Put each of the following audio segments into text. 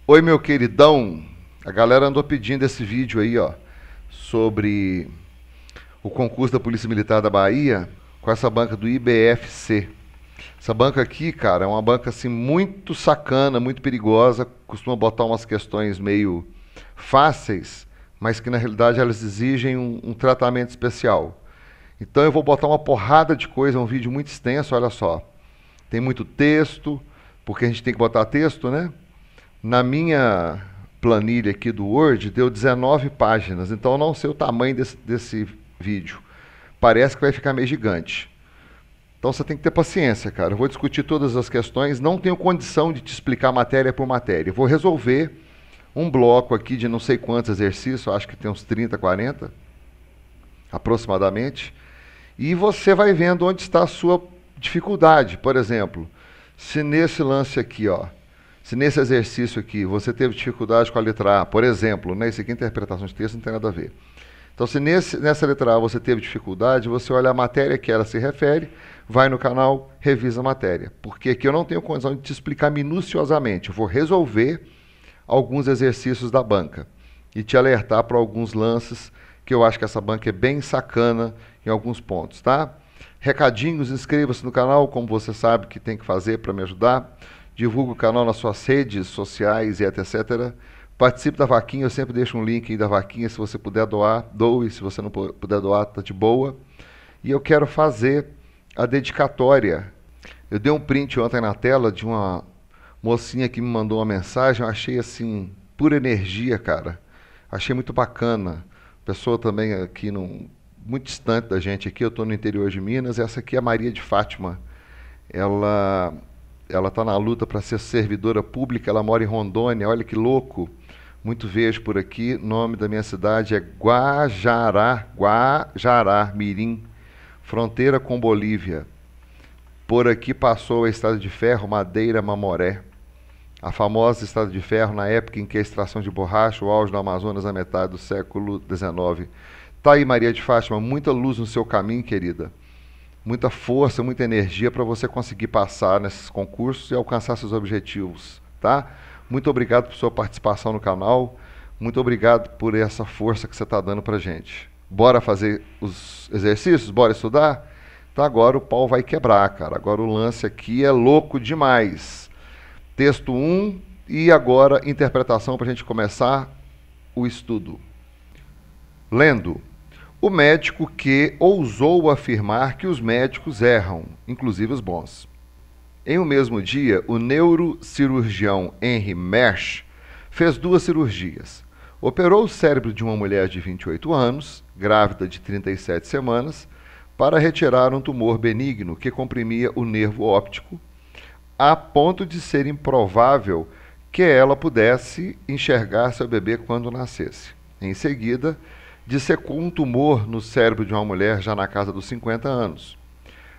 Oi, meu queridão. A galera andou pedindo esse vídeo aí, ó, sobre o concurso da Polícia Militar da Bahia com essa banca do IBFC. Essa banca aqui, cara, é uma banca assim muito sacana, muito perigosa, costuma botar umas questões meio fáceis, mas que na realidade elas exigem um tratamento especial. Então eu vou botar uma porrada de coisa, é um vídeo muito extenso, olha só. Tem muito texto, porque a gente tem que botar texto, né? Na minha planilha aqui do Word, deu 19 páginas, então eu não sei o tamanho desse vídeo. Parece que vai ficar meio gigante. Então você tem que ter paciência, cara. Eu vou discutir todas as questões, não tenho condição de te explicar matéria por matéria. Eu vou resolver um bloco aqui de não sei quantos exercícios, acho que tem uns 30, 40, aproximadamente, e você vai vendo onde está a sua dificuldade. Por exemplo, se nesse lance aqui, ó, se nesse exercício aqui você teve dificuldade com a letra A, por exemplo, né, isso aqui é interpretação de texto, não tem nada a ver. Então, se nessa letra A você teve dificuldade, você olha a matéria que ela se refere, vai no canal, revisa a matéria. Porque aqui eu não tenho condição de te explicar minuciosamente. Eu vou resolver alguns exercícios da banca e te alertar para alguns lances que eu acho que essa banca é bem sacana em alguns pontos, tá? Recadinhos, inscreva-se no canal, como você sabe que tem que fazer para me ajudar. Divulgue o canal nas suas redes sociais e etc. Participe da vaquinha, eu sempre deixo um link aí da vaquinha, se você puder doar, doe, se você não puder doar, tá de boa. E eu quero fazer a dedicatória. Eu dei um print ontem na tela de uma mocinha que me mandou uma mensagem, eu achei assim, pura energia, cara. Achei muito bacana. Pessoa também aqui, muito distante da gente aqui, eu estou no interior de Minas, essa aqui é a Maria de Fátima. Ela está na luta para ser servidora pública, ela mora em Rondônia, olha que louco. Muito vejo por aqui, nome da minha cidade é Guajará Mirim, fronteira com Bolívia. Por aqui passou a Estrada de Ferro Madeira Mamoré, a famosa Estrada de Ferro na época em que a extração de borracha, o auge do Amazonas na metade do século XIX. Tá aí, Maria de Fátima, muita luz no seu caminho, querida. Muita força, muita energia para você conseguir passar nesses concursos e alcançar seus objetivos, tá? Muito obrigado por sua participação no canal, muito obrigado por essa força que você está dando para gente. Bora fazer os exercícios? Bora estudar? Então agora o pau vai quebrar, cara. Agora o lance aqui é louco demais. Texto 1 e agora interpretação para a gente começar o estudo. Lendo. O médico que ousou afirmar que os médicos erram, inclusive os bons. Em um mesmo dia, o neurocirurgião Henry Mersch fez 2 cirurgias. Operou o cérebro de uma mulher de 28 anos, grávida de 37 semanas, para retirar um tumor benigno que comprimia o nervo óptico, a ponto de ser improvável que ela pudesse enxergar seu bebê quando nascesse. Em seguida, dissecou um tumor no cérebro de uma mulher já na casa dos 50 anos.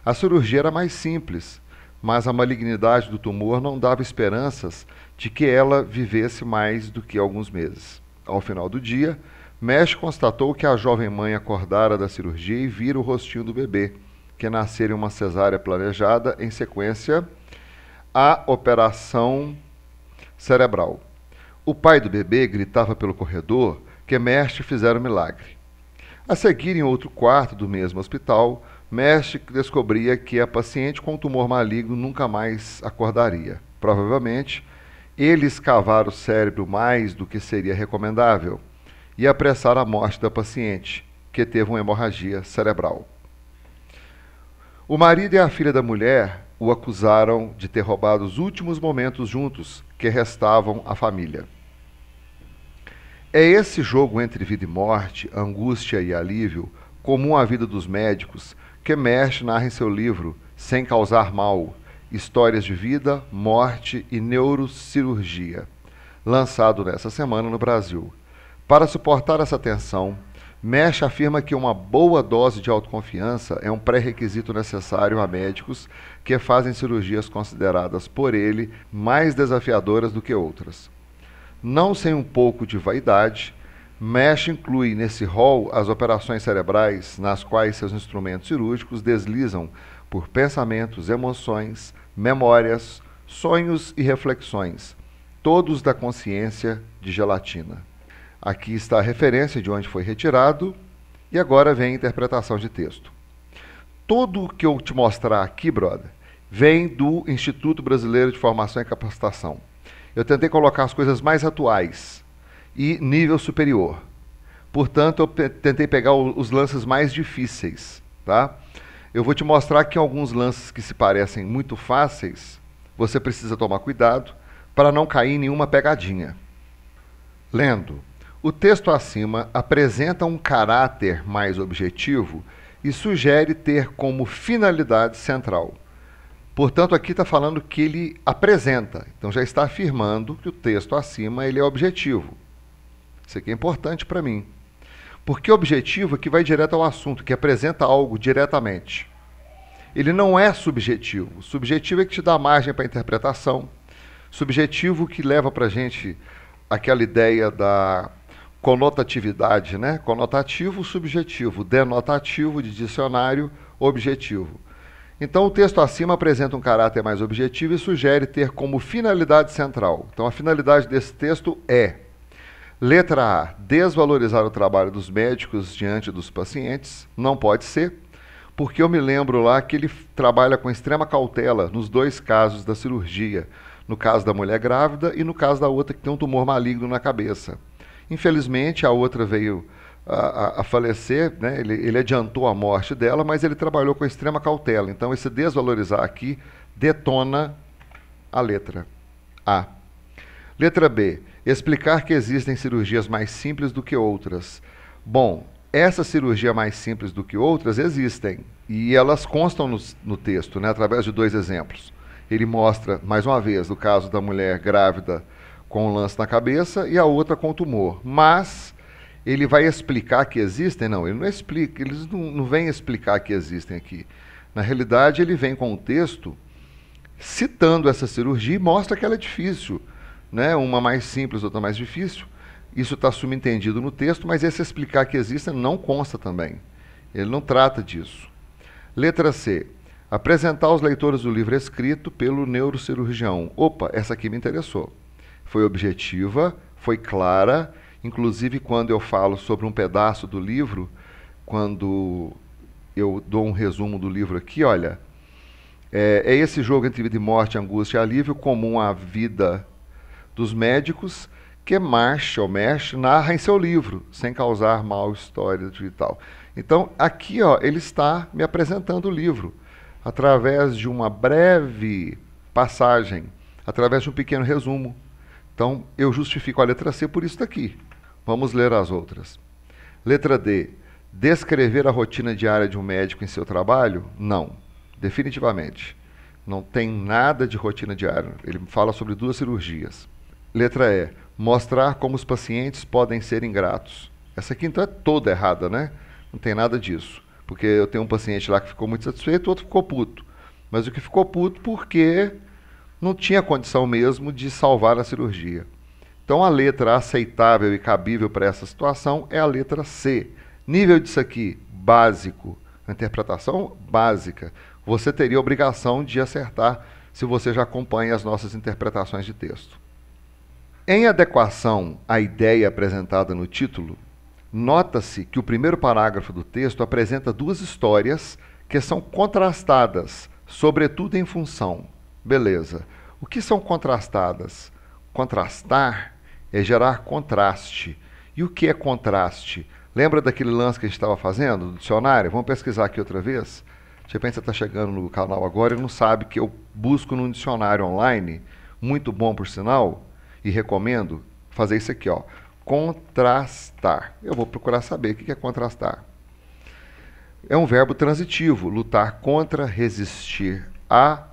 A cirurgia era mais simples, mas a malignidade do tumor não dava esperanças de que ela vivesse mais do que alguns meses. Ao final do dia, Mesh constatou que a jovem mãe acordara da cirurgia e vira o rostinho do bebê, que nascera em uma cesárea planejada em sequência à operação cerebral. O pai do bebê gritava pelo corredor que Mersch fizera um milagre. A seguir, em outro quarto do mesmo hospital, Mersch descobria que a paciente com tumor maligno nunca mais acordaria. Provavelmente, ele escavara o cérebro mais do que seria recomendável e apressar a morte da paciente, que teve uma hemorragia cerebral. O marido e a filha da mulher o acusaram de ter roubado os últimos momentos juntos que restavam à família. É esse jogo entre vida e morte, angústia e alívio, comum à vida dos médicos, que Mersch narra em seu livro Sem Causar Mal, Histórias de Vida, Morte e Neurocirurgia, lançado nessa semana no Brasil. Para suportar essa tensão, Mersch afirma que uma boa dose de autoconfiança é um pré-requisito necessário a médicos que fazem cirurgias consideradas por ele mais desafiadoras do que outras. Não sem um pouco de vaidade, Mersch inclui nesse rol as operações cerebrais nas quais seus instrumentos cirúrgicos deslizam por pensamentos, emoções, memórias, sonhos e reflexões, todos da consciência de gelatina. Aqui está a referência de onde foi retirado e agora vem a interpretação de texto. Tudo o que eu te mostrar aqui, brother, vem do Instituto Brasileiro de Formação e Capacitação. Eu tentei colocar as coisas mais atuais e nível superior. Portanto, eu tentei pegar os lances mais difíceis, tá? Eu vou te mostrar aqui alguns lances que se parecem muito fáceis. Você precisa tomar cuidado para não cair em nenhuma pegadinha. Lendo. O texto acima apresenta um caráter mais objetivo e sugere ter como finalidade central. Portanto, aqui está falando que ele apresenta. Então já está afirmando que o texto acima ele é objetivo. Isso aqui é importante para mim. Porque objetivo é que vai direto ao assunto, que apresenta algo diretamente. Ele não é subjetivo. Subjetivo é que te dá margem para interpretação. Subjetivo que leva para a gente aquela ideia da conotatividade, né? Conotativo, subjetivo, denotativo de dicionário, objetivo. Então o texto acima apresenta um caráter mais objetivo e sugere ter como finalidade central. Então a finalidade desse texto é: letra A, desvalorizar o trabalho dos médicos diante dos pacientes. Não pode ser, porque eu me lembro lá que ele trabalha com extrema cautela nos dois casos da cirurgia, no caso da mulher grávida e no caso da outra que tem um tumor maligno na cabeça. Infelizmente, a outra veio a falecer, né? Ele adiantou a morte dela, mas ele trabalhou com extrema cautela. Então, esse desvalorizar aqui detona a letra A. Letra B. Explicar que existem cirurgias mais simples do que outras. Bom, essa cirurgia mais simples do que outras existem. E elas constam no texto, né? Através de dois exemplos. Ele mostra, mais uma vez, o caso da mulher grávida com um lance na cabeça e a outra com tumor. Mas ele vai explicar que existem? Não, ele não explica, eles não vêm explicar que existem aqui. Na realidade, ele vem com o texto citando essa cirurgia e mostra que ela é difícil, né? Uma mais simples, outra mais difícil. Isso está subentendido no texto, mas esse explicar que existem não consta também. Ele não trata disso. Letra C. Apresentar aos leitores o livro escrito pelo neurocirurgião. Opa, essa aqui me interessou. Foi objetiva, foi clara, inclusive quando eu falo sobre um pedaço do livro, quando eu dou um resumo do livro aqui, olha, é esse jogo entre vida e morte, angústia e alívio comum à vida dos médicos que Marshall narra em seu livro, sem causar mal história e tal. Então, aqui ó, ele está me apresentando o livro, através de uma breve passagem, através de um pequeno resumo. Então, eu justifico a letra C por isso daqui. Vamos ler as outras. Letra D. Descrever a rotina diária de um médico em seu trabalho? Não, definitivamente. Não tem nada de rotina diária. Ele fala sobre 2 cirurgias. Letra E. Mostrar como os pacientes podem ser ingratos. Essa aqui, então, é toda errada, né? Não tem nada disso. Porque eu tenho um paciente lá que ficou muito satisfeito, o outro ficou puto. Mas o que ficou puto porque não tinha condição mesmo de salvar a cirurgia. Então a letra aceitável e cabível para essa situação é a letra C. Nível disso aqui, básico. A interpretação básica. Você teria a obrigação de acertar se você já acompanha as nossas interpretações de texto. Em adequação à ideia apresentada no título, nota-se que o primeiro parágrafo do texto apresenta 2 histórias que são contrastadas, sobretudo em função. Beleza. O que são contrastadas? Contrastar é gerar contraste. E o que é contraste? Lembra daquele lance que a gente estava fazendo, do dicionário? Vamos pesquisar aqui outra vez? De repente você está chegando no canal agora e não sabe que eu busco num dicionário online, muito bom por sinal, e recomendo fazer isso aqui, ó. Contrastar. Eu vou procurar saber o que é contrastar. É um verbo transitivo, lutar contra, resistir a,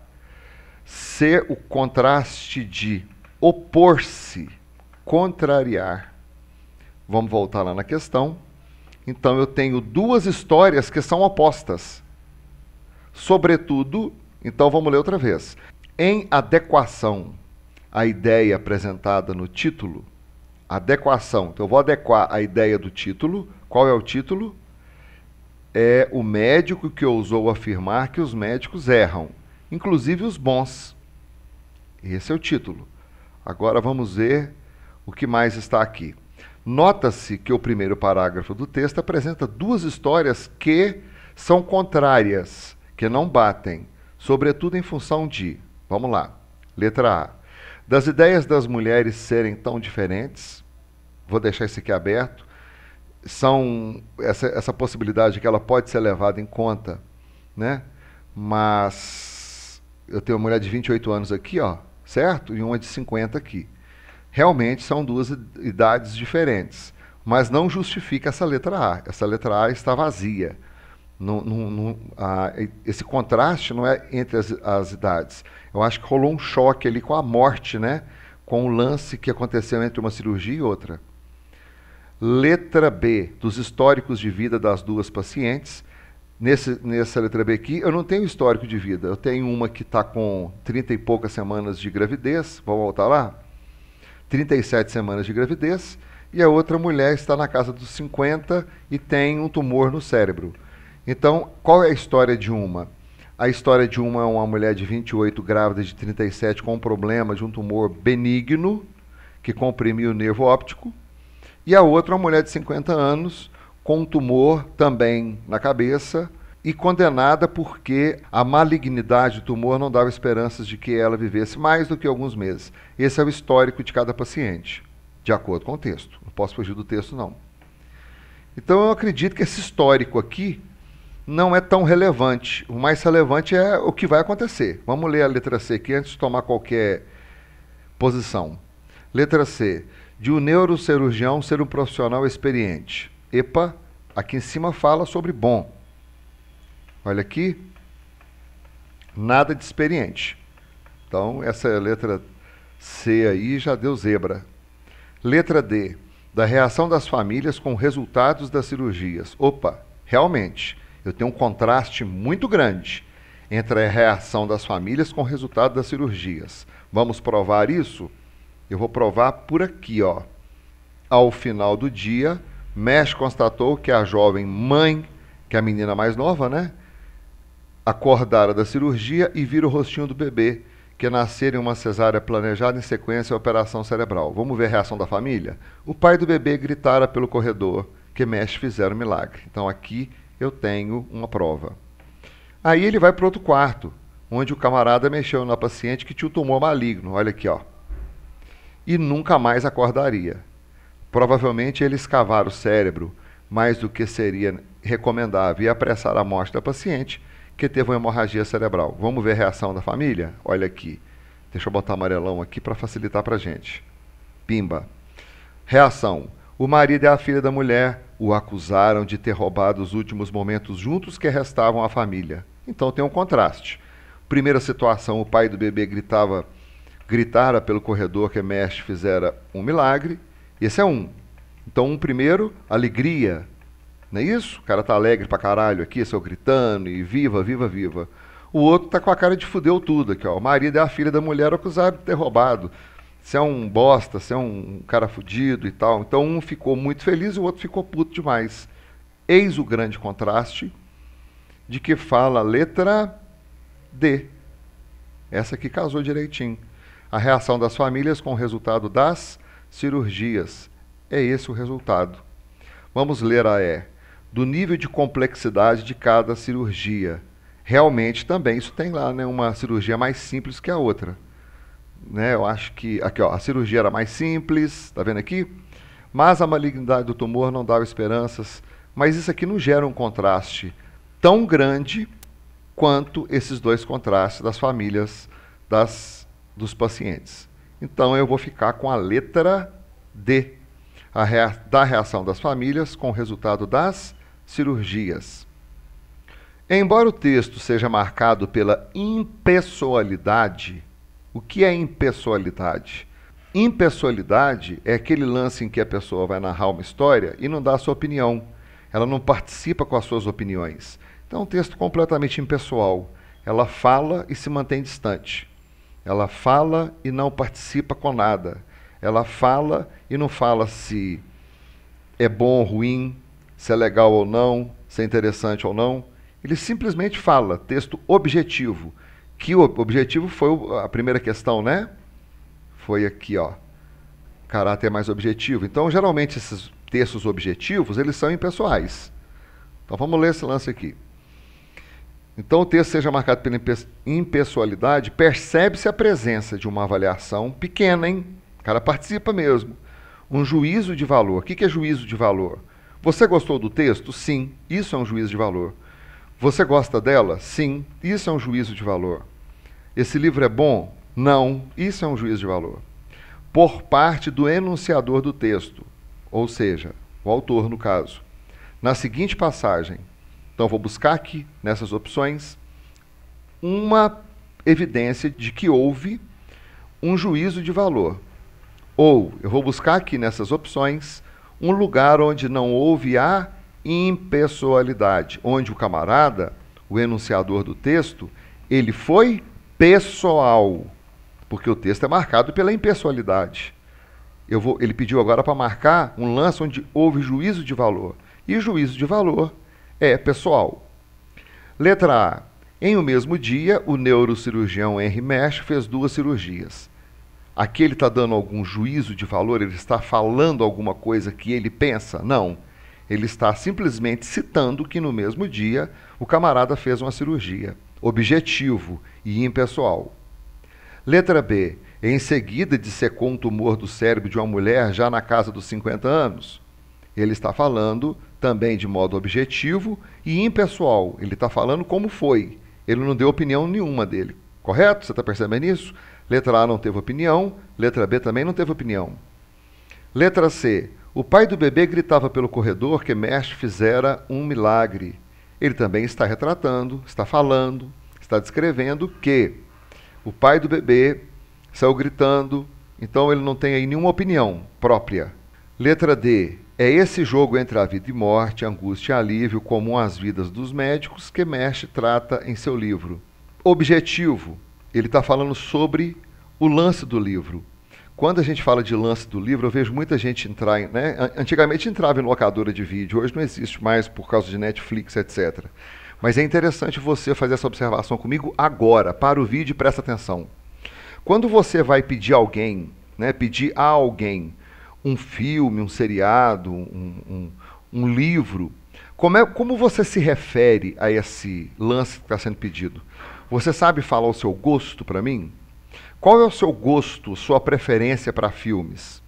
ser o contraste de opor-se, contrariar. Vamos voltar lá na questão. Então eu tenho 2 histórias que são opostas. Sobretudo, então vamos ler outra vez. Em adequação à ideia apresentada no título, adequação. Então eu vou adequar a ideia do título. Qual é o título? É o médico que ousou afirmar que os médicos erram, inclusive os bons. Esse é o título. Agora vamos ver o que mais está aqui. Nota-se que o primeiro parágrafo do texto apresenta duas histórias que são contrárias, que não batem, sobretudo em função de, vamos lá, letra A, das ideias das mulheres serem tão diferentes, vou deixar isso aqui aberto, essa possibilidade que ela pode ser levada em conta, né? Mas eu tenho uma mulher de 28 anos aqui, ó, certo? E uma de 50 aqui. Realmente são duas idades diferentes, mas não justifica essa letra A. Essa letra A está vazia. Esse contraste não é entre as idades. Eu acho que rolou um choque ali com a morte, né? Com o lance que aconteceu entre uma cirurgia e outra. Letra B, dos históricos de vida das duas pacientes. Nessa letra B aqui, eu não tenho histórico de vida. Eu tenho uma que está com 30 e poucas semanas de gravidez. Vou voltar lá? 37 semanas de gravidez, e a outra mulher está na casa dos 50 e tem um tumor no cérebro. Então, qual é a história de uma? A história de uma é uma mulher de 28, grávida de 37, com um problema de um tumor benigno, que comprimiu o nervo óptico, e a outra é uma mulher de 50 anos, com um tumor também na cabeça, e condenada porque a malignidade do tumor não dava esperanças de que ela vivesse mais do que alguns meses. Esse é o histórico de cada paciente, de acordo com o texto. Não posso fugir do texto, não. Então eu acredito que esse histórico aqui não é tão relevante. O mais relevante é o que vai acontecer. Vamos ler a letra C aqui antes de tomar qualquer posição. Letra C. De um neurocirurgião ser um profissional experiente. Epa, aqui em cima fala sobre bom. Olha aqui, nada de experiente. Então, essa letra C aí já deu zebra. Letra D, da reação das famílias com resultados das cirurgias. Opa, realmente, eu tenho um contraste muito grande entre a reação das famílias com o resultado das cirurgias. Vamos provar isso? Eu vou provar por aqui, ó. Ao final do dia, Mesh constatou que a jovem mãe, que é a menina mais nova, né? Acordara da cirurgia e vira o rostinho do bebê, que nascera em uma cesárea planejada em sequência à operação cerebral. Vamos ver a reação da família? O pai do bebê gritara pelo corredor que Mesh fizera um milagre. Então aqui eu tenho uma prova. Aí ele vai para outro quarto, onde o camarada mexeu na paciente que tinha um tumor maligno. Olha aqui, ó. E nunca mais acordaria. Provavelmente ele escavara o cérebro mais do que seria recomendável e apressar a morte da paciente, que teve uma hemorragia cerebral. Vamos ver a reação da família? Olha aqui. Deixa eu botar amarelão aqui para facilitar para a gente. Pimba. Reação. O marido e a filha da mulher o acusaram de ter roubado os últimos momentos juntos que restavam à família. Então tem um contraste. Primeira situação, o pai do bebê gritara pelo corredor que Mesh fizera um milagre. Esse é um. Então, primeiro, alegria. Não é isso? O cara tá alegre pra caralho aqui, seu gritando e viva, viva, viva. O outro tá com a cara de fudeu tudo aqui, ó. O marido e a filha da mulher acusaram de ter roubado. Você é um bosta, você é um cara fudido e tal. Então um ficou muito feliz e o outro ficou puto demais. Eis o grande contraste de que fala a letra D. Essa aqui casou direitinho. A reação das famílias com o resultado das cirurgias. É esse o resultado. Vamos ler a E. Do nível de complexidade de cada cirurgia. Realmente também isso tem lá, né, uma cirurgia mais simples que a outra. Né, eu acho que aqui, ó, a cirurgia era mais simples, tá vendo aqui? Mas a malignidade do tumor não dava esperanças. Mas isso aqui não gera um contraste tão grande quanto esses dois contrastes das famílias dos pacientes. Então eu vou ficar com a letra D, da reação das famílias com o resultado das cirurgias. Embora o texto seja marcado pela impessoalidade, o que é impessoalidade? Impessoalidade é aquele lance em que a pessoa vai narrar uma história e não dá a sua opinião. Ela não participa com as suas opiniões. Então é um texto completamente impessoal. Ela fala e se mantém distante. Ela fala e não participa com nada. Ela fala e não fala se é bom ou ruim, se é legal ou não, se é interessante ou não. Ele simplesmente fala, texto objetivo. Que o objetivo foi a primeira questão, né? Foi aqui, ó, caráter mais objetivo. Então, geralmente, esses textos objetivos, eles são impessoais. Então, vamos ler esse lance aqui. Então, o texto seja marcado pela impessoalidade, percebe-se a presença de uma avaliação pequena, hein? O cara participa mesmo. Um juízo de valor. O que é juízo de valor? Você gostou do texto? Sim, isso é um juízo de valor. Você gosta dela? Sim, isso é um juízo de valor. Esse livro é bom? Não, isso é um juízo de valor. Por parte do enunciador do texto, ou seja, o autor no caso. Na seguinte passagem, então vou buscar aqui, nessas opções, uma evidência de que houve um juízo de valor. Ou eu vou buscar aqui nessas opções um lugar onde não houve a impessoalidade, onde o camarada, o enunciador do texto, ele foi pessoal, porque o texto é marcado pela impessoalidade. Ele pediu agora para marcar um lance onde houve juízo de valor. E juízo de valor é pessoal. Letra A. Em o mesmo dia, o neurocirurgião Henry Mesh fez 2 cirurgias. Aqui ele está dando algum juízo de valor? Ele está falando alguma coisa que ele pensa? Não. Ele está simplesmente citando que no mesmo dia o camarada fez uma cirurgia. Objetivo e impessoal. Letra B. Em seguida dissecou um tumor do cérebro de uma mulher já na casa dos 50 anos. Ele está falando também de modo objetivo e impessoal. Ele está falando como foi. Ele não deu opinião nenhuma dele. Correto? Você está percebendo isso? Letra A não teve opinião. Letra B também não teve opinião. Letra C. O pai do bebê gritava pelo corredor que Mesh fizera um milagre. Ele também está retratando, está falando, está descrevendo que o pai do bebê saiu gritando, então ele não tem aí nenhuma opinião própria. Letra D. É esse jogo entre a vida e morte, angústia e alívio comum às vidas dos médicos que Mesh trata em seu livro. Objetivo. Ele está falando sobre o lance do livro. Quando a gente fala de lance do livro, eu vejo muita gente entrar, né? Antigamente entrava em locadora de vídeo, hoje não existe mais por causa de Netflix, etc. Mas é interessante você fazer essa observação comigo agora, para o vídeo e presta atenção. Quando você vai pedir alguém, né, pedir a alguém um filme, um seriado, um livro, como você se refere a esse lance que está sendo pedido? Você sabe falar o seu gosto para mim? Qual é o seu gosto, sua preferência para filmes?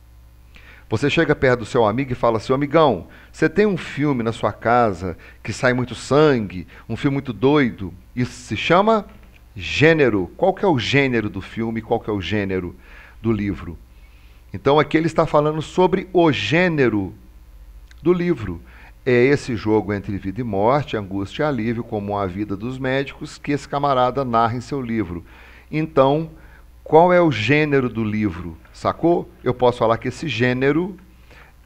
Você chega perto do seu amigo e fala assim, amigão, você tem um filme na sua casa que sai muito sangue, um filme muito doido, isso se chama gênero. Qual que é o gênero do filme, qual que é o gênero do livro? Então aqui ele está falando sobre o gênero do livro. É esse jogo entre vida e morte, angústia e alívio, como a vida dos médicos, que esse camarada narra em seu livro. Então, qual é o gênero do livro? Sacou? Eu posso falar que esse gênero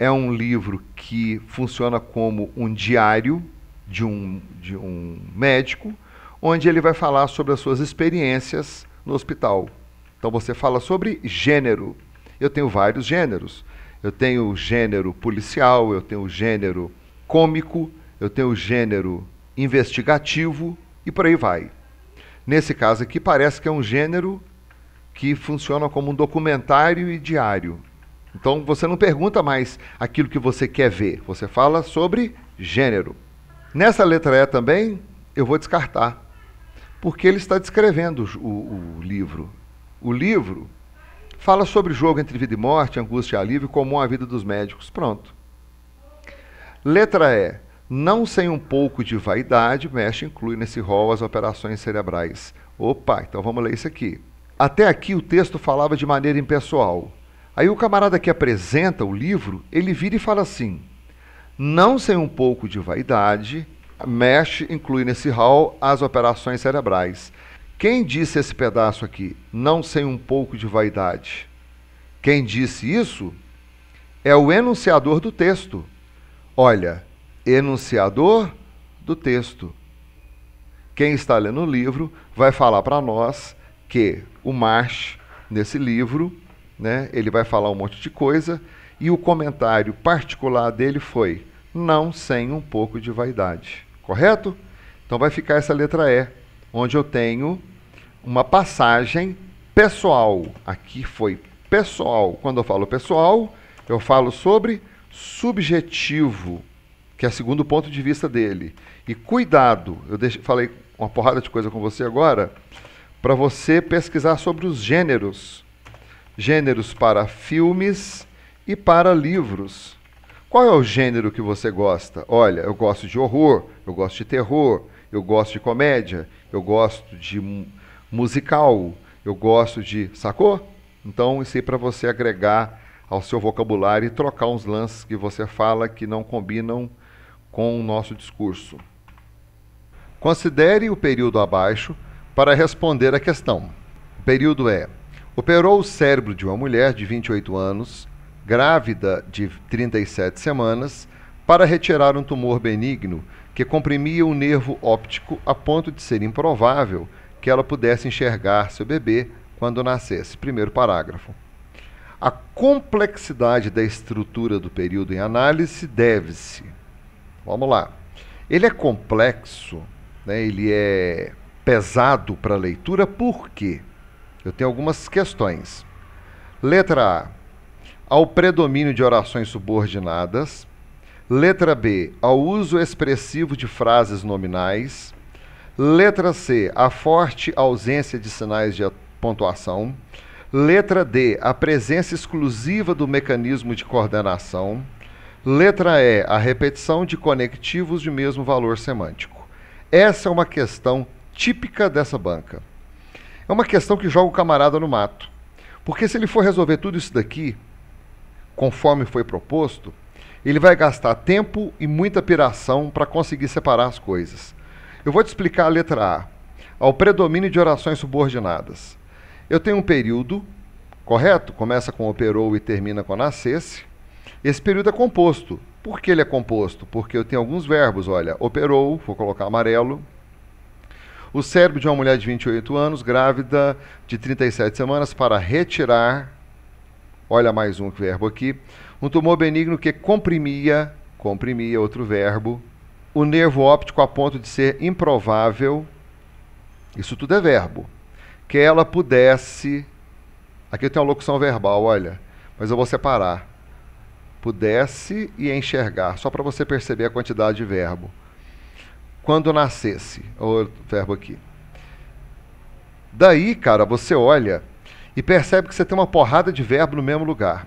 é um livro que funciona como um diário de um médico, onde ele vai falar sobre as suas experiências no hospital. Então você fala sobre gênero. Eu tenho vários gêneros. Eu tenho o gênero policial, eu tenho o gênero cômico, eu tenho o gênero investigativo e por aí vai. Nesse caso aqui parece que é um gênero que funciona como um documentário e diário. Então você não pergunta mais aquilo que você quer ver, você fala sobre gênero. Nessa letra E também eu vou descartar, porque ele está descrevendo o livro. O livro fala sobre o jogo entre vida e morte, angústia e alívio, comum à vida dos médicos. Pronto. Letra E. Não sem um pouco de vaidade, Mesh inclui nesse rol as operações cerebrais. Opa, então vamos ler isso aqui. Até aqui o texto falava de maneira impessoal. Aí o camarada que apresenta o livro, ele vira e fala assim, não sem um pouco de vaidade, Mesh inclui nesse rol as operações cerebrais. Quem disse esse pedaço aqui? Não sem um pouco de vaidade. Quem disse isso é o enunciador do texto. Olha, enunciador do texto. Quem está lendo o livro vai falar para nós que o Marsh, nesse livro, né, ele vai falar um monte de coisa e o comentário particular dele foi não sem um pouco de vaidade. Correto? Então vai ficar essa letra E, onde eu tenho uma passagem pessoal. Aqui foi pessoal. Quando eu falo pessoal, eu falo sobre subjetivo, que é segundo o ponto de vista dele. E cuidado, falei uma porrada de coisa com você agora, para você pesquisar sobre os gêneros. Gêneros para filmes e para livros. Qual é o gênero que você gosta? Olha, eu gosto de horror, eu gosto de terror, eu gosto de comédia, eu gosto de musical, eu gosto de... Sacou? Então, isso aí para você agregar ao seu vocabulário e trocar uns lances que você fala que não combinam com o nosso discurso. Considere o período abaixo para responder a questão. O período é: operou o cérebro de uma mulher de 28 anos, grávida de 37 semanas, para retirar um tumor benigno que comprimia o nervo óptico a ponto de ser improvável que ela pudesse enxergar seu bebê quando nascesse. Primeiro parágrafo. A complexidade da estrutura do período em análise deve-se... Vamos lá. Ele é complexo, né? Ele é pesado para a leitura, por quê? Eu tenho algumas questões. Letra A, ao predomínio de orações subordinadas. Letra B, ao uso expressivo de frases nominais. Letra C, a forte ausência de sinais de pontuação. Letra D, a presença exclusiva do mecanismo de coordenação. Letra E, a repetição de conectivos de mesmo valor semântico. Essa é uma questão típica dessa banca. É uma questão que joga o camarada no mato. Porque se ele for resolver tudo isso daqui, conforme foi proposto, ele vai gastar tempo e muita piração para conseguir separar as coisas. Eu vou te explicar a letra A. Ao predomínio de orações subordinadas. Eu tenho um período, correto? Começa com operou e termina com nascesse. Esse período é composto. Por que ele é composto? Porque eu tenho alguns verbos, olha, operou, vou colocar amarelo. O cérebro de uma mulher de 28 anos, grávida de 37 semanas, para retirar, olha mais um verbo aqui, um tumor benigno que comprimia, outro verbo, o nervo óptico a ponto de ser improvável, isso tudo é verbo, que ela pudesse, aqui eu tenho uma locução verbal, olha, mas eu vou separar, pudesse e enxergar, só para você perceber a quantidade de verbo. Quando nascesse, o verbo aqui. Daí, cara, você olha e percebe que você tem uma porrada de verbo no mesmo lugar.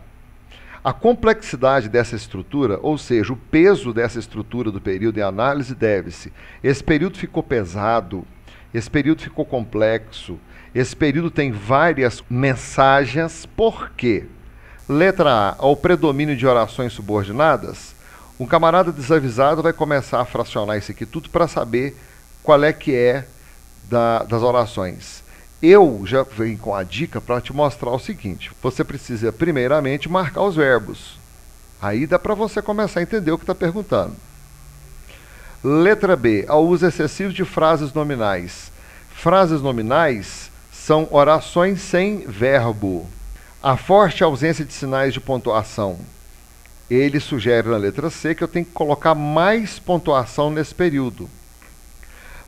A complexidade dessa estrutura, ou seja, o peso dessa estrutura do período em análise deve-se. Esse período ficou pesado, esse período ficou complexo, esse período tem várias mensagens. Por quê? Letra A, ao predomínio de orações subordinadas. Um camarada desavisado vai começar a fracionar isso aqui tudo para saber qual é que é das orações. Eu já venho com a dica para te mostrar o seguinte. Você precisa, primeiramente, marcar os verbos. Aí dá para você começar a entender o que está perguntando. Letra B, ao uso excessivo de frases nominais. Frases nominais são orações sem verbo. A forte ausência de sinais de pontuação. Ele sugere na letra C que eu tenho que colocar mais pontuação nesse período.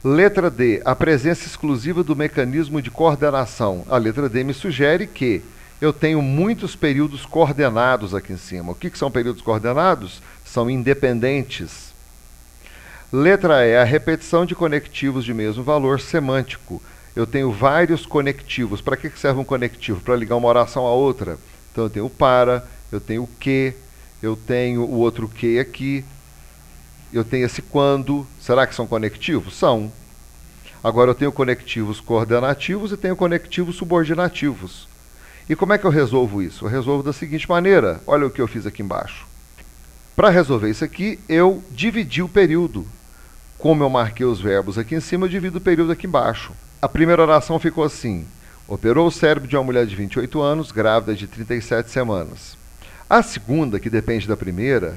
Letra D, a presença exclusiva do mecanismo de coordenação. A letra D me sugere que eu tenho muitos períodos coordenados aqui em cima. O que são períodos coordenados? São independentes. Letra E, a repetição de conectivos de mesmo valor semântico. Eu tenho vários conectivos. Para que serve um conectivo? Para ligar uma oração a outra. Então eu tenho o para, eu tenho o que, eu tenho o outro que aqui, eu tenho esse quando. Será que são conectivos? São. Agora eu tenho conectivos coordenativos e tenho conectivos subordinativos. E como é que eu resolvo isso? Eu resolvo da seguinte maneira. Olha o que eu fiz aqui embaixo. Para resolver isso aqui, eu dividi o período. Como eu marquei os verbos aqui em cima, eu divido o período aqui embaixo. A primeira oração ficou assim. Operou o cérebro de uma mulher de 28 anos, grávida de 37 semanas. A segunda, que depende da primeira,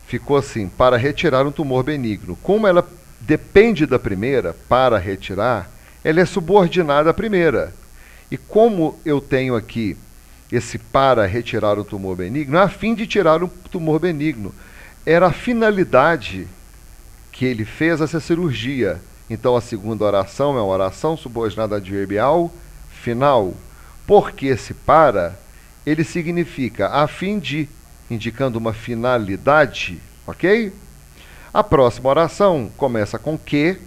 ficou assim, para retirar um tumor benigno. Como ela depende da primeira, para retirar, ela é subordinada à primeira. E como eu tenho aqui esse para retirar o tumor benigno, a fim de tirar o tumor benigno, era a finalidade que ele fez essa cirurgia. Então a segunda oração é uma oração subordinada adverbial final. Porque esse para, ele significa a fim de, indicando uma finalidade, ok? A próxima oração começa com que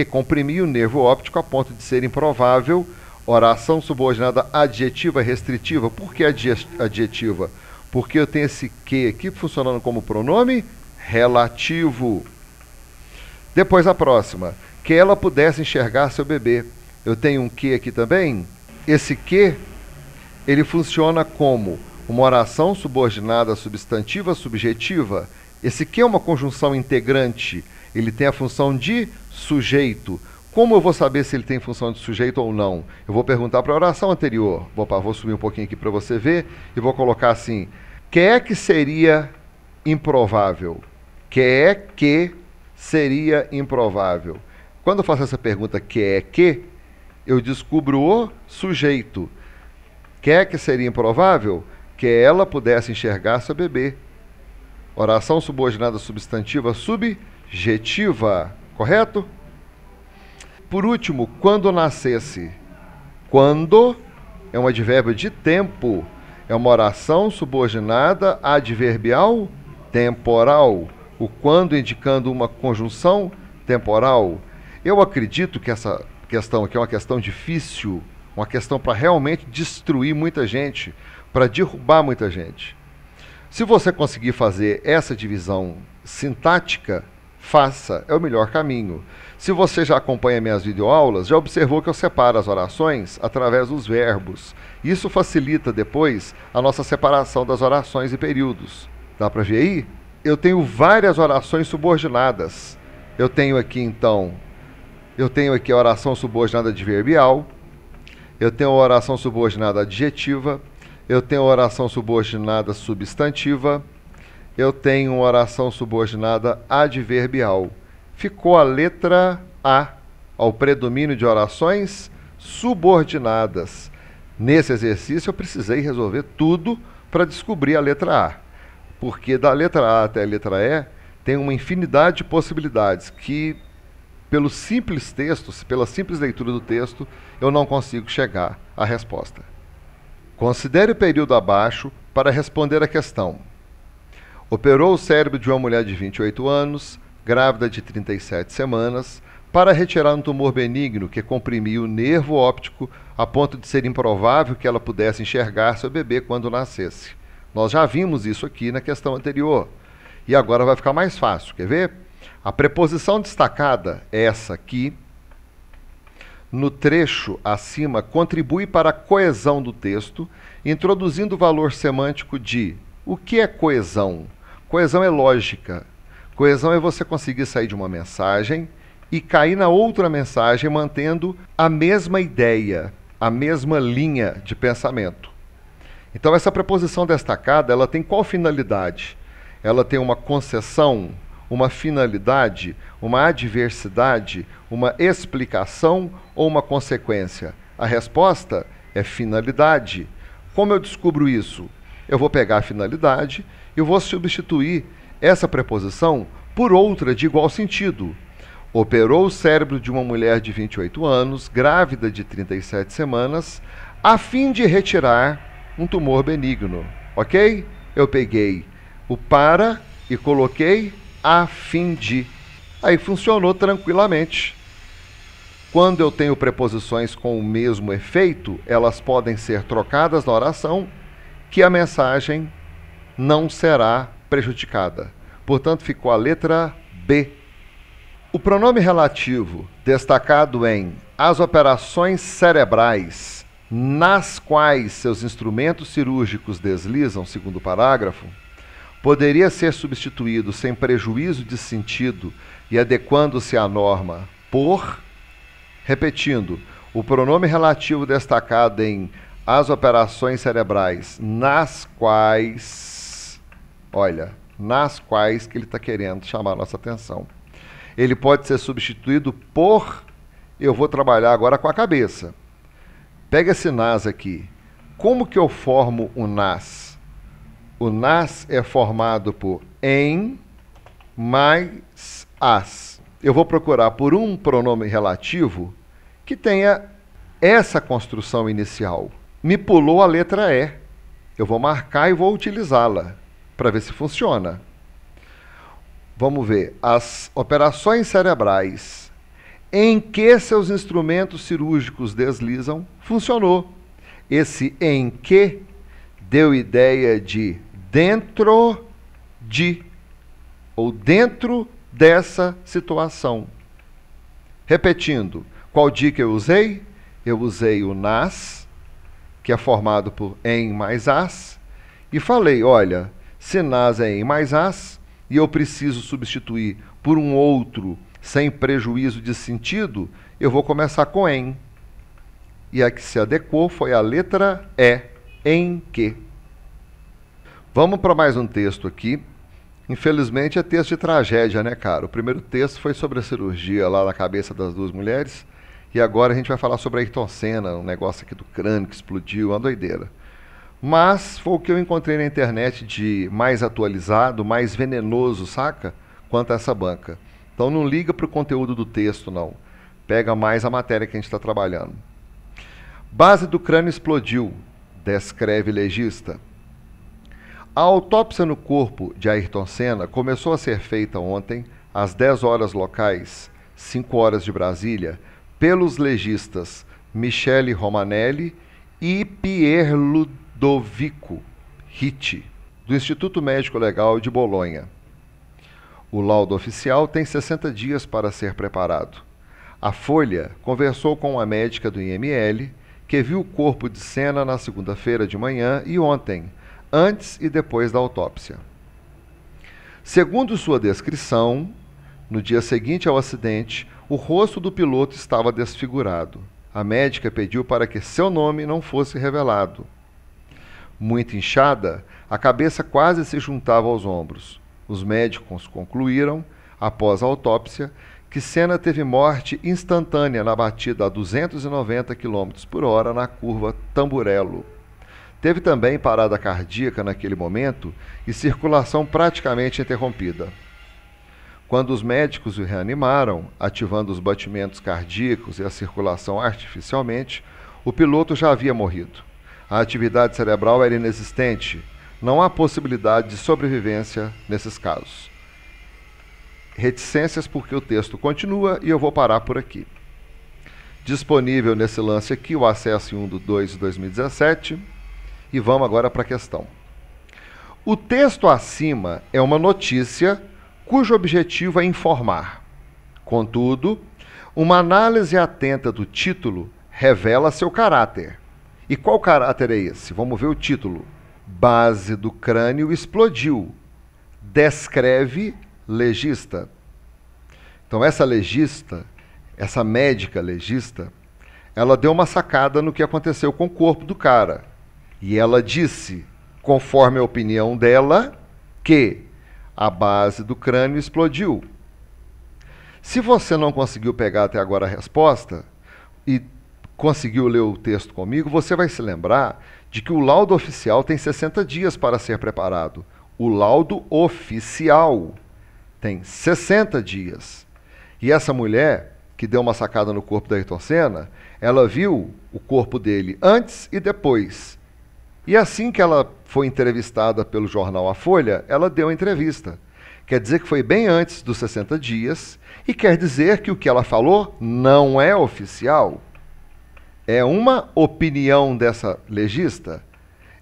comprimia o nervo óptico a ponto de ser improvável. Oração subordinada adjetiva restritiva. Por que adjetiva? Porque eu tenho esse que aqui funcionando como pronome relativo. Depois a próxima, que ela pudesse enxergar seu bebê. Eu tenho um que aqui também. Esse que, ele funciona como uma oração subordinada substantiva subjetiva. Esse que é uma conjunção integrante. Ele tem a função de sujeito. Como eu vou saber se ele tem função de sujeito ou não? Eu vou perguntar para a oração anterior. Vou subir um pouquinho aqui para você ver e vou colocar assim. Que seria improvável? Que seria improvável? Quando eu faço essa pergunta, que, eu descubro o sujeito. Que seria improvável? Que ela pudesse enxergar seu bebê. Oração subordinada substantiva subjetiva, correto? Por último, quando nascesse. Quando é um advérbio de tempo, é uma oração subordinada adverbial temporal. O quando indicando uma conjunção temporal. Eu acredito que essa questão aqui é uma questão difícil, uma questão para realmente destruir muita gente, para derrubar muita gente. Se você conseguir fazer essa divisão sintática, faça, é o melhor caminho. Se você já acompanha minhas videoaulas, já observou que eu separo as orações através dos verbos. Isso facilita depois a nossa separação das orações e períodos. Dá para ver aí? Eu tenho várias orações subordinadas. Eu tenho aqui a oração subordinada adverbial, eu tenho a oração subordinada adjetiva, eu tenho a oração subordinada substantiva, eu tenho uma oração subordinada adverbial. Ficou a letra A, ao predomínio de orações subordinadas. Nesse exercício eu precisei resolver tudo para descobrir a letra A, porque da letra A até a letra E tem uma infinidade de possibilidades que, pelo simples texto, pela simples leitura do texto, eu não consigo chegar à resposta. Considere o período abaixo para responder a questão. Operou o cérebro de uma mulher de 28 anos, grávida de 37 semanas, para retirar um tumor benigno que comprimia o nervo óptico a ponto de ser improvável que ela pudesse enxergar seu bebê quando nascesse. Nós já vimos isso aqui na questão anterior. E agora vai ficar mais fácil, quer ver? A preposição destacada, essa aqui, no trecho acima, contribui para a coesão do texto, introduzindo o valor semântico de o que é coesão? Coesão é lógica. Coesão é você conseguir sair de uma mensagem e cair na outra mensagem mantendo a mesma ideia, a mesma linha de pensamento. Então essa preposição destacada, ela tem qual finalidade? Ela tem uma concessão, uma finalidade, uma adversidade, uma explicação ou uma consequência? A resposta é finalidade. Como eu descubro isso? Eu vou pegar a finalidade e vou substituir essa preposição por outra de igual sentido. Operou o cérebro de uma mulher de 28 anos, grávida de 37 semanas, a fim de retirar um tumor benigno. Ok? Eu peguei o para e coloquei a fim de. Aí funcionou tranquilamente. Quando eu tenho preposições com o mesmo efeito, elas podem ser trocadas na oração, que a mensagem não será prejudicada. Portanto, ficou a letra B. O pronome relativo, destacado em as operações cerebrais, nas quais seus instrumentos cirúrgicos deslizam, segundo o parágrafo, poderia ser substituído sem prejuízo de sentido e adequando-se à norma por, repetindo, o pronome relativo destacado em as operações cerebrais, nas quais, olha, nas quais que ele está querendo chamar a nossa atenção. Ele pode ser substituído por, eu vou trabalhar agora com a cabeça. Pega esse nas aqui. Como que eu formo o nas? O nas é formado por em mais as. Eu vou procurar por um pronome relativo que tenha essa construção inicial. Me pulou a letra E. eu vou marcar e vou utilizá-la para ver se funciona. Vamos ver. As operações cerebrais em que seus instrumentos cirúrgicos deslizam, funcionou. Esse em que deu ideia de dentro de, ou dentro dessa situação. Repetindo, qual dica eu usei? Eu usei o nas, que é formado por em mais as, e falei, olha, se nas é em mais as, e eu preciso substituir por um outro sem prejuízo de sentido, eu vou começar com em. E a que se adequou foi a letra E, em que. Vamos para mais um texto aqui. Infelizmente é texto de tragédia, né, cara? O primeiro texto foi sobre a cirurgia lá na cabeça das duas mulheres, e agora a gente vai falar sobre a Ayrton Senna, um negócio aqui do crânio que explodiu, uma doideira. Mas foi o que eu encontrei na internet de mais atualizado, mais venenoso, saca? Quanto a essa banca. Então não liga para o conteúdo do texto, não. Pega mais a matéria que a gente está trabalhando. Base do crânio explodiu, descreve legista. A autópsia no corpo de Ayrton Senna começou a ser feita ontem, às 10 horas locais, 5 horas de Brasília, pelos legistas Michele Romanelli e Pier Ludovico Ritti, do Instituto Médico Legal de Bolonha. O laudo oficial tem 60 dias para ser preparado. A Folha conversou com uma médica do IML que viu o corpo de Senna na segunda-feira de manhã e ontem, antes e depois da autópsia. Segundo sua descrição, no dia seguinte ao acidente, o rosto do piloto estava desfigurado. A médica pediu para que seu nome não fosse revelado. Muito inchada, a cabeça quase se juntava aos ombros. Os médicos concluíram, após a autópsia, que Senna teve morte instantânea na batida a 290 km por hora na curva Tamburello. Teve também parada cardíaca naquele momento e circulação praticamente interrompida. Quando os médicos o reanimaram, ativando os batimentos cardíacos e a circulação artificialmente, o piloto já havia morrido. A atividade cerebral era inexistente. Não há possibilidade de sobrevivência nesses casos. Reticências porque o texto continua e eu vou parar por aqui. Disponível nesse lance aqui o acesso em 1/2 de 2017. E vamos agora para a questão. O texto acima é uma notícia cujo objetivo é informar. Contudo, uma análise atenta do título revela seu caráter. E qual caráter é esse? Vamos ver o título. Base do crânio explodiu. Descreve legista. Então essa legista, essa médica legista, ela deu uma sacada no que aconteceu com o corpo do cara. E ela disse, conforme a opinião dela, que a base do crânio explodiu. Se você não conseguiu pegar até agora a resposta e conseguiu ler o texto comigo, você vai se lembrar de que o laudo oficial tem 60 dias para ser preparado. O laudo oficial tem 60 dias. E essa mulher, que deu uma sacada no corpo da Ayrton Senna, ela viu o corpo dele antes e depois. E assim que ela foi entrevistada pelo jornal A Folha, ela deu a entrevista. Quer dizer que foi bem antes dos 60 dias, e quer dizer que o que ela falou não é oficial. É uma opinião dessa legista,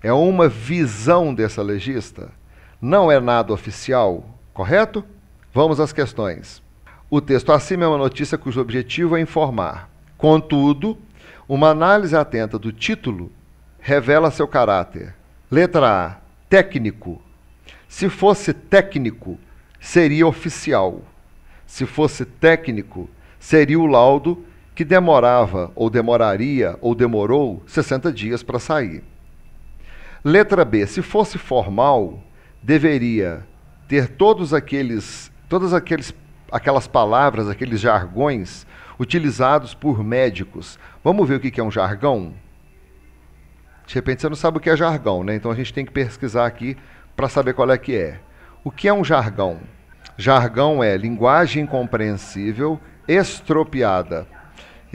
é uma visão dessa legista. Não é nada oficial, correto? Vamos às questões. O texto acima é uma notícia cujo objetivo é informar. Contudo, uma análise atenta do título revela seu caráter. Letra A, técnico. Se fosse técnico, seria oficial. Se fosse técnico, seria o laudo que demorava, ou demoraria, ou demorou 60 dias para sair. Letra B, se fosse formal, deveria ter aquelas palavras, aqueles jargões utilizados por médicos. Vamos ver o que é um jargão? De repente você não sabe o que é jargão, né? Então a gente tem que pesquisar aqui para saber qual é que é. O que é um jargão? Jargão é linguagem incompreensível, estropiada.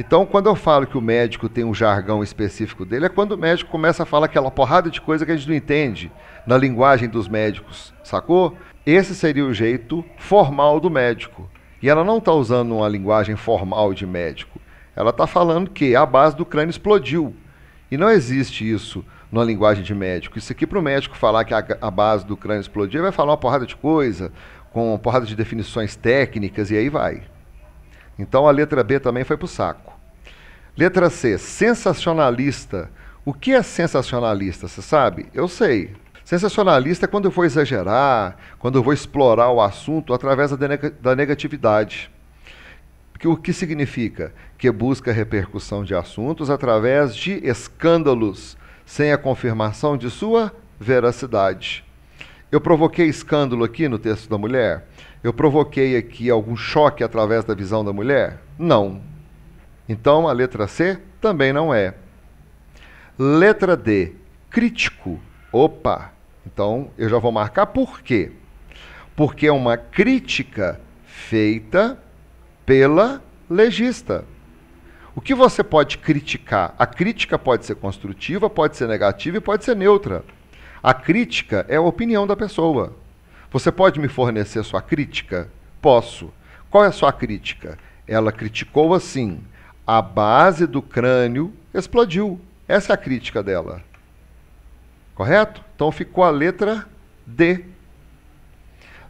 Então, quando eu falo que o médico tem um jargão específico dele, é quando o médico começa a falar aquela porrada de coisa que a gente não entende na linguagem dos médicos, sacou? Esse seria o jeito formal do médico. E ela não está usando uma linguagem formal de médico. Ela está falando que a base do crânio explodiu. E não existe isso na linguagem de médico. Isso aqui, para o médico falar que a base do crânio explodiu, vai falar uma porrada de coisa, com uma porrada de definições técnicas, e aí vai. Então a letra B também foi para o saco. Letra C, sensacionalista. O que é sensacionalista, você sabe? Eu sei. Sensacionalista é quando eu vou exagerar, quando eu vou explorar o assunto através da negatividade. O que significa? Que busca repercussão de assuntos através de escândalos, sem a confirmação de sua veracidade. Eu provoquei escândalo aqui no texto da mulher? Eu provoquei aqui algum choque através da visão da mulher? Não. Então a letra C também não é. Letra D, crítico. Opa! Então eu já vou marcar por quê? Porque é uma crítica feita pela legista. O que você pode criticar? A crítica pode ser construtiva, pode ser negativa e pode ser neutra. A crítica é a opinião da pessoa. Você pode me fornecer sua crítica? Posso. Qual é a sua crítica? Ela criticou assim: a base do crânio explodiu. Essa é a crítica dela. Correto? Então ficou a letra D.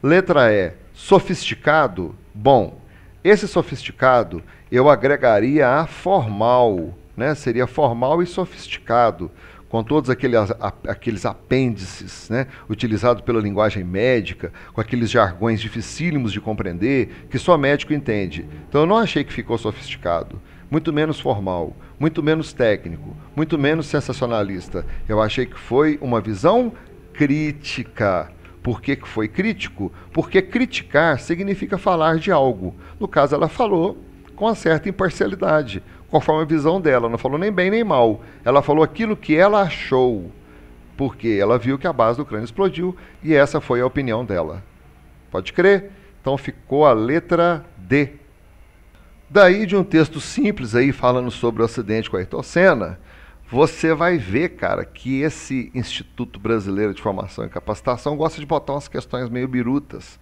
Letra E, sofisticado. Bom, esse sofisticado eu agregaria a formal, né? Seria formal e sofisticado, com todos aqueles apêndices, né? Utilizados pela linguagem médica, com aqueles jargões dificílimos de compreender, que só médico entende. Então eu não achei que ficou sofisticado, muito menos formal, muito menos técnico, muito menos sensacionalista. Eu achei que foi uma visão crítica. Por que foi crítico? Porque criticar significa falar de algo. No caso, ela falou com uma certa imparcialidade, conforme a visão dela. Não falou nem bem nem mal. Ela falou aquilo que ela achou, porque ela viu que a base do crânio explodiu e essa foi a opinião dela. Pode crer? Então ficou a letra D. Daí, de um texto simples aí falando sobre o acidente com a Ayrton Senna, você vai ver, cara, que esse Instituto Brasileiro de Formação e Capacitação gosta de botar umas questões meio birutas,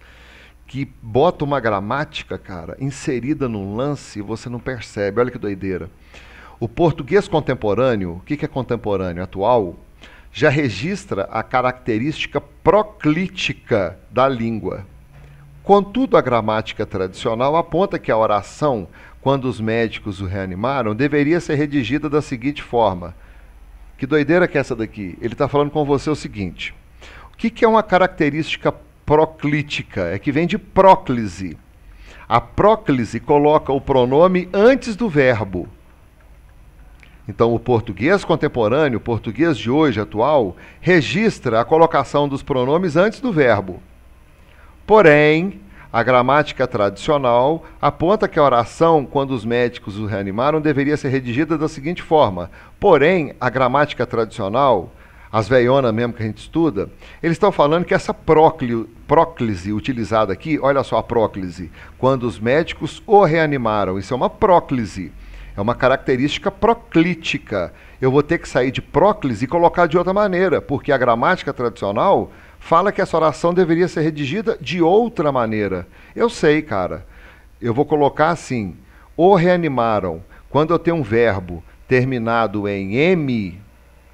que bota uma gramática, cara, inserida num lance e você não percebe. Olha que doideira. O português contemporâneo, o que é contemporâneo? Atual, já registra a característica proclítica da língua. Contudo, a gramática tradicional aponta que a oração, quando os médicos o reanimaram, deveria ser redigida da seguinte forma. Que doideira que é essa daqui? Ele está falando com você o seguinte: o que é uma característica proclítica? É que vem de próclise. A próclise coloca o pronome antes do verbo. Então, o português contemporâneo, o português de hoje, atual, registra a colocação dos pronomes antes do verbo. Porém, a gramática tradicional aponta que a oração, quando os médicos o reanimaram, deveria ser redigida da seguinte forma. Porém, a gramática tradicional, as veionas mesmo que a gente estuda, eles estão falando que essa próclise utilizada aqui, olha só a próclise, quando os médicos o reanimaram, isso é uma próclise, é uma característica proclítica. Eu vou ter que sair de próclise e colocar de outra maneira, porque a gramática tradicional fala que essa oração deveria ser redigida de outra maneira. Eu sei, cara. Eu vou colocar assim: o reanimaram. Quando eu tenho um verbo terminado em M,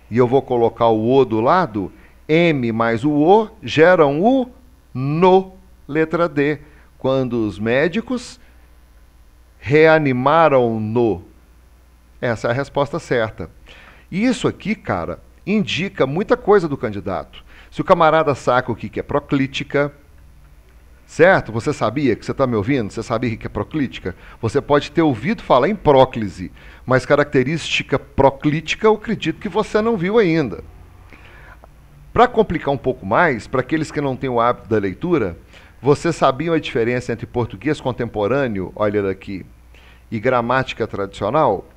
e eu vou colocar o O do lado, M mais o O geram o no. Letra D. Quando os médicos reanimaram-no. Essa é a resposta certa. E isso aqui, cara, indica muita coisa do candidato. Se o camarada saca o que é proclítica, certo? Você sabia que você está me ouvindo? Você sabia o que é proclítica? Você pode ter ouvido falar em próclise, mas característica proclítica eu acredito que você não viu ainda. Para complicar um pouco mais, para aqueles que não têm o hábito da leitura, vocês sabiam a diferença entre português contemporâneo, olha daqui, e gramática tradicional?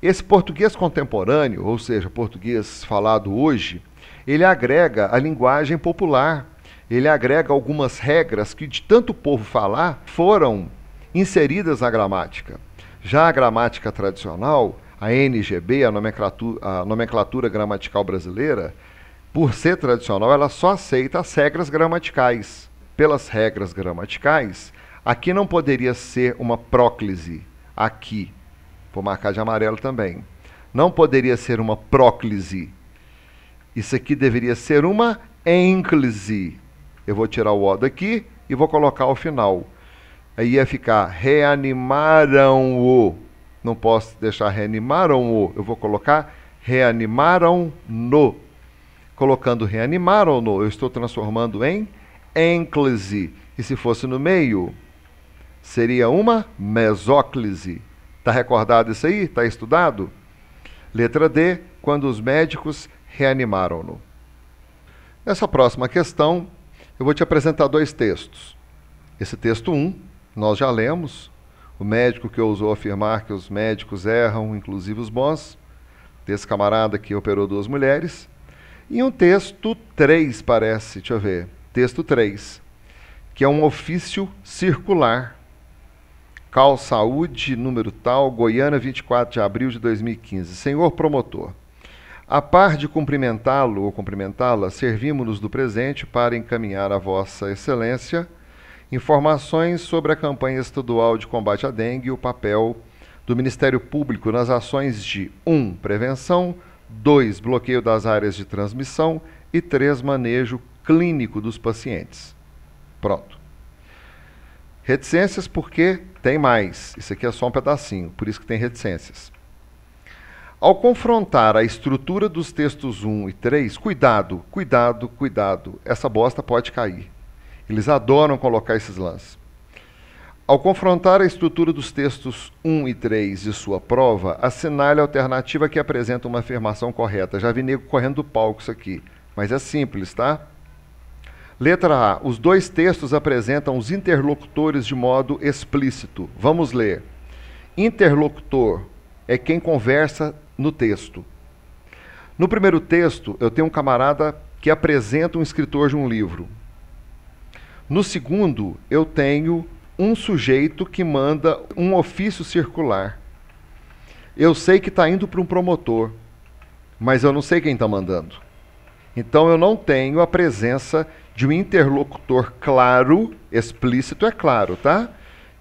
Esse português contemporâneo, ou seja, português falado hoje, ele agrega a linguagem popular, ele agrega algumas regras que de tanto povo falar foram inseridas na gramática. Já a gramática tradicional, a NGB, a nomenclatura gramatical brasileira, por ser tradicional, ela só aceita as regras gramaticais. Pelas regras gramaticais, aqui não poderia ser uma próclise. Aqui, vou marcar de amarelo também. Não poderia ser uma próclise. Isso aqui deveria ser uma ênclise. Eu vou tirar o O daqui e vou colocar ao final. Aí ia ficar reanimaram-o. Não posso deixar reanimaram-o. Eu vou colocar reanimaram-no. Colocando reanimaram-no, eu estou transformando em ênclise. E se fosse no meio, seria uma mesóclise. Está recordado isso aí? Está estudado? Letra D, quando os médicos reanimaram-no. Nessa próxima questão, eu vou te apresentar dois textos. Esse texto 1, nós já lemos. O médico que ousou afirmar que os médicos erram, inclusive os bons. Desse camarada que operou 2 mulheres. E um texto 3, parece, deixa eu ver. Texto 3, que é um ofício circular. Cal Saúde, número tal, Goiânia, 24 de abril de 2015. Senhor promotor, a par de cumprimentá-lo ou cumprimentá-la, servimos-nos do presente para encaminhar a Vossa Excelência informações sobre a campanha estadual de combate à dengue e o papel do Ministério Público nas ações de 1. Prevenção, 2. Bloqueio das áreas de transmissão e 3. Manejo clínico dos pacientes. Pronto. Reticências porque tem mais. Isso aqui é só um pedacinho, por isso que tem reticências. Ao confrontar a estrutura dos textos 1 e 3, cuidado, cuidado, cuidado, essa bosta pode cair. Eles adoram colocar esses lances. Ao confrontar a estrutura dos textos 1 e 3 de sua prova, assinale a alternativa que apresenta uma afirmação correta. Já vi nego correndo do palco isso aqui, mas é simples, tá? Letra A. Os dois textos apresentam os interlocutores de modo explícito. Vamos ler. Interlocutor é quem conversa no texto. No primeiro texto, eu tenho um camarada que apresenta um escritor de um livro. No segundo, eu tenho um sujeito que manda um ofício circular. Eu sei que está indo para um promotor, mas eu não sei quem está mandando. Então eu não tenho a presença de um interlocutor claro, explícito é claro, tá?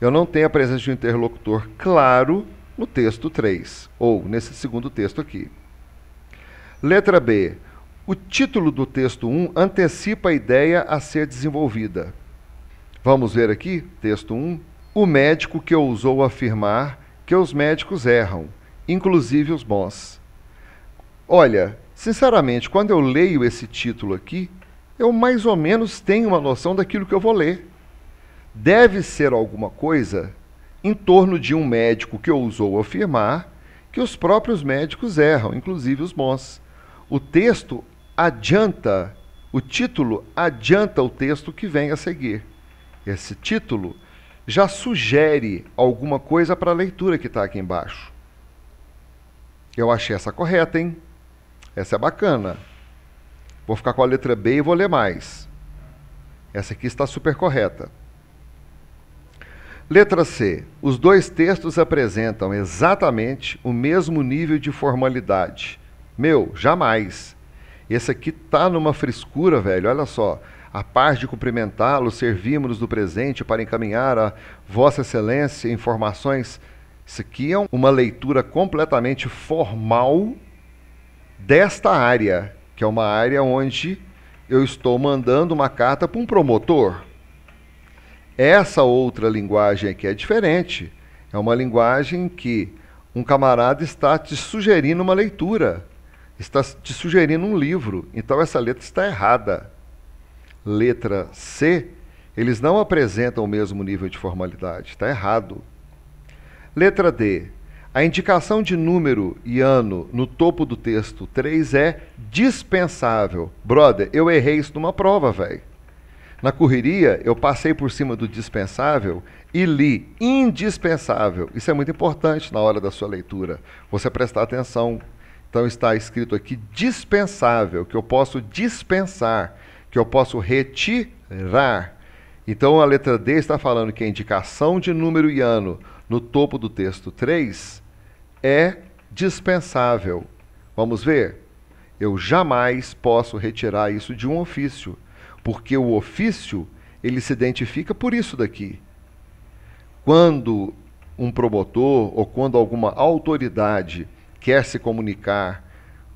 Eu não tenho a presença de um interlocutor claro no texto 3, ou nesse segundo texto aqui. Letra B. O título do texto 1 antecipa a ideia a ser desenvolvida. Vamos ver aqui, texto 1. O médico que ousou afirmar que os médicos erram, inclusive os bons. Olha, sinceramente, quando eu leio esse título aqui, eu mais ou menos tenho uma noção daquilo que eu vou ler. Deve ser alguma coisa em torno de um médico que ousou afirmar que os próprios médicos erram, inclusive os bons. O texto adianta, o título adianta o texto que vem a seguir. Esse título já sugere alguma coisa para a leitura que está aqui embaixo. Eu achei essa correta, hein? Essa é bacana. Vou ficar com a letra B e vou ler mais. Essa aqui está super correta. Letra C. Os dois textos apresentam exatamente o mesmo nível de formalidade. Meu, jamais. Esse aqui tá numa frescura, velho. Olha só. A par de cumprimentá-lo, servimos-nos do presente para encaminhar a Vossa Excelência informações. Isso aqui é uma leitura completamente formal desta área, que é uma área onde eu estou mandando uma carta para um promotor. Essa outra linguagem aqui é diferente. É uma linguagem que um camarada está te sugerindo uma leitura, está te sugerindo um livro. Então essa letra está errada. Letra C, eles não apresentam o mesmo nível de formalidade. Está errado. Letra D. A indicação de número e ano no topo do texto 3 é dispensável. Brother, eu errei isso numa prova, velho. Na correria, eu passei por cima do dispensável e li indispensável. Isso é muito importante na hora da sua leitura. Você prestar atenção. Então está escrito aqui dispensável, que eu posso dispensar, que eu posso retirar. Então a letra D está falando que a indicação de número e ano no topo do texto 3, é dispensável. Vamos ver? Eu jamais posso retirar isso de um ofício, porque o ofício, ele se identifica por isso daqui. Quando um promotor ou quando alguma autoridade quer se comunicar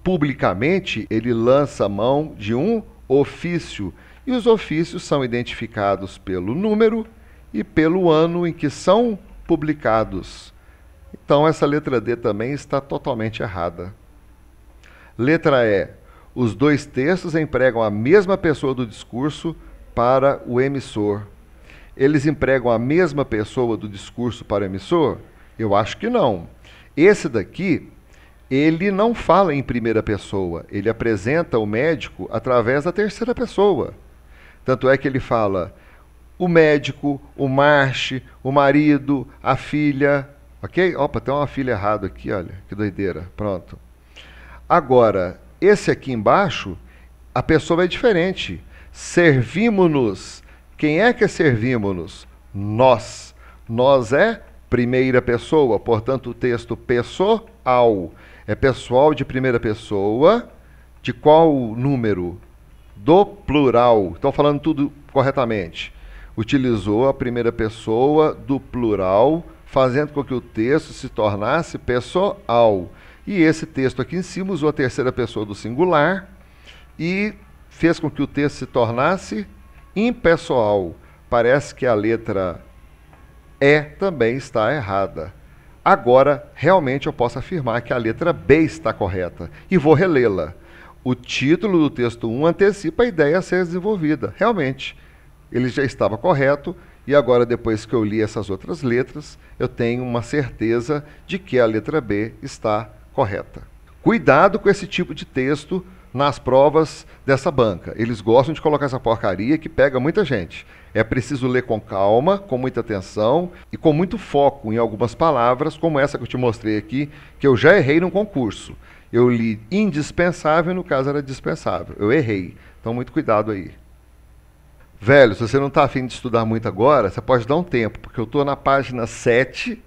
publicamente, ele lança a mão de um ofício. E os ofícios são identificados pelo número e pelo ano em que são publicados. Então, essa letra D também está totalmente errada. Letra E. Os dois textos empregam a mesma pessoa do discurso para o emissor. Eles empregam a mesma pessoa do discurso para o emissor? Eu acho que não. Esse daqui, ele não fala em primeira pessoa. Ele apresenta o médico através da terceira pessoa. Tanto é que ele fala o médico, o Marche, o marido, a filha. Ok? Opa, tem uma filha errada aqui, olha. Que doideira. Pronto. Agora, esse aqui embaixo, a pessoa é diferente. Servimo-nos. Quem é que servimo-nos? Nós. Nós é primeira pessoa, portanto o texto pessoal. É pessoal de primeira pessoa, de qual número? Do plural. Estou falando tudo corretamente. Utilizou a primeira pessoa do plural, fazendo com que o texto se tornasse pessoal. E esse texto aqui em cima usou a terceira pessoa do singular e fez com que o texto se tornasse impessoal. Parece que a letra E também está errada. Agora, realmente eu posso afirmar que a letra B está correta. E vou relê-la. O título do texto 1 antecipa a ideia a ser desenvolvida. Realmente, ele já estava correto. E agora, depois que eu li essas outras letras, eu tenho uma certeza de que a letra B está correta. Cuidado com esse tipo de texto nas provas dessa banca. Eles gostam de colocar essa porcaria que pega muita gente. É preciso ler com calma, com muita atenção e com muito foco em algumas palavras, como essa que eu te mostrei aqui, que eu já errei no concurso. Eu li indispensável e no caso era dispensável. Eu errei. Então, muito cuidado aí. Velho, se você não está afim de estudar muito agora, você pode dar um tempo, porque eu estou na página 7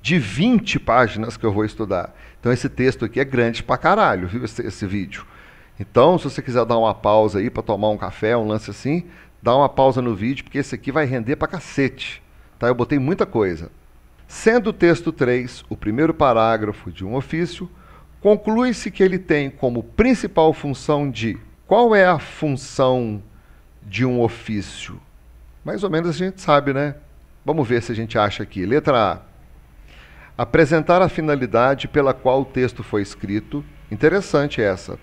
de 20 páginas que eu vou estudar. Então, esse texto aqui é grande pra caralho, viu, esse vídeo. Então, se você quiser dar uma pausa aí para tomar um café, um lance assim, dá uma pausa no vídeo, porque esse aqui vai render pra cacete. Tá? Eu botei muita coisa. Sendo o texto 3 o primeiro parágrafo de um ofício, conclui-se que ele tem como principal função de... Qual é a função de um ofício? Mais ou menos a gente sabe, né? Vamos ver se a gente acha aqui. Letra A. Apresentar a finalidade pela qual o texto foi escrito. Interessante essa.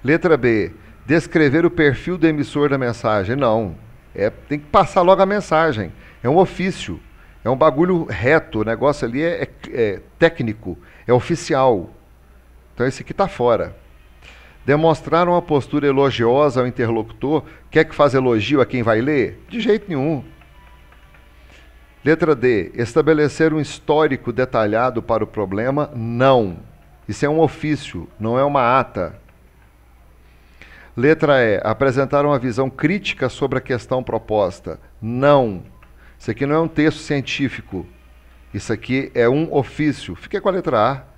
Letra B. Descrever o perfil do emissor da mensagem. Não. Tem que passar logo a mensagem. É um ofício. É um bagulho reto. O negócio ali é técnico. É oficial. Então esse aqui está fora. Demonstrar uma postura elogiosa ao interlocutor. Quer que faça elogio a quem vai ler? De jeito nenhum. Letra D. Estabelecer um histórico detalhado para o problema? Não. Isso é um ofício, não é uma ata. Letra E. Apresentar uma visão crítica sobre a questão proposta? Não. Isso aqui não é um texto científico. Isso aqui é um ofício. Fiquei com a letra A.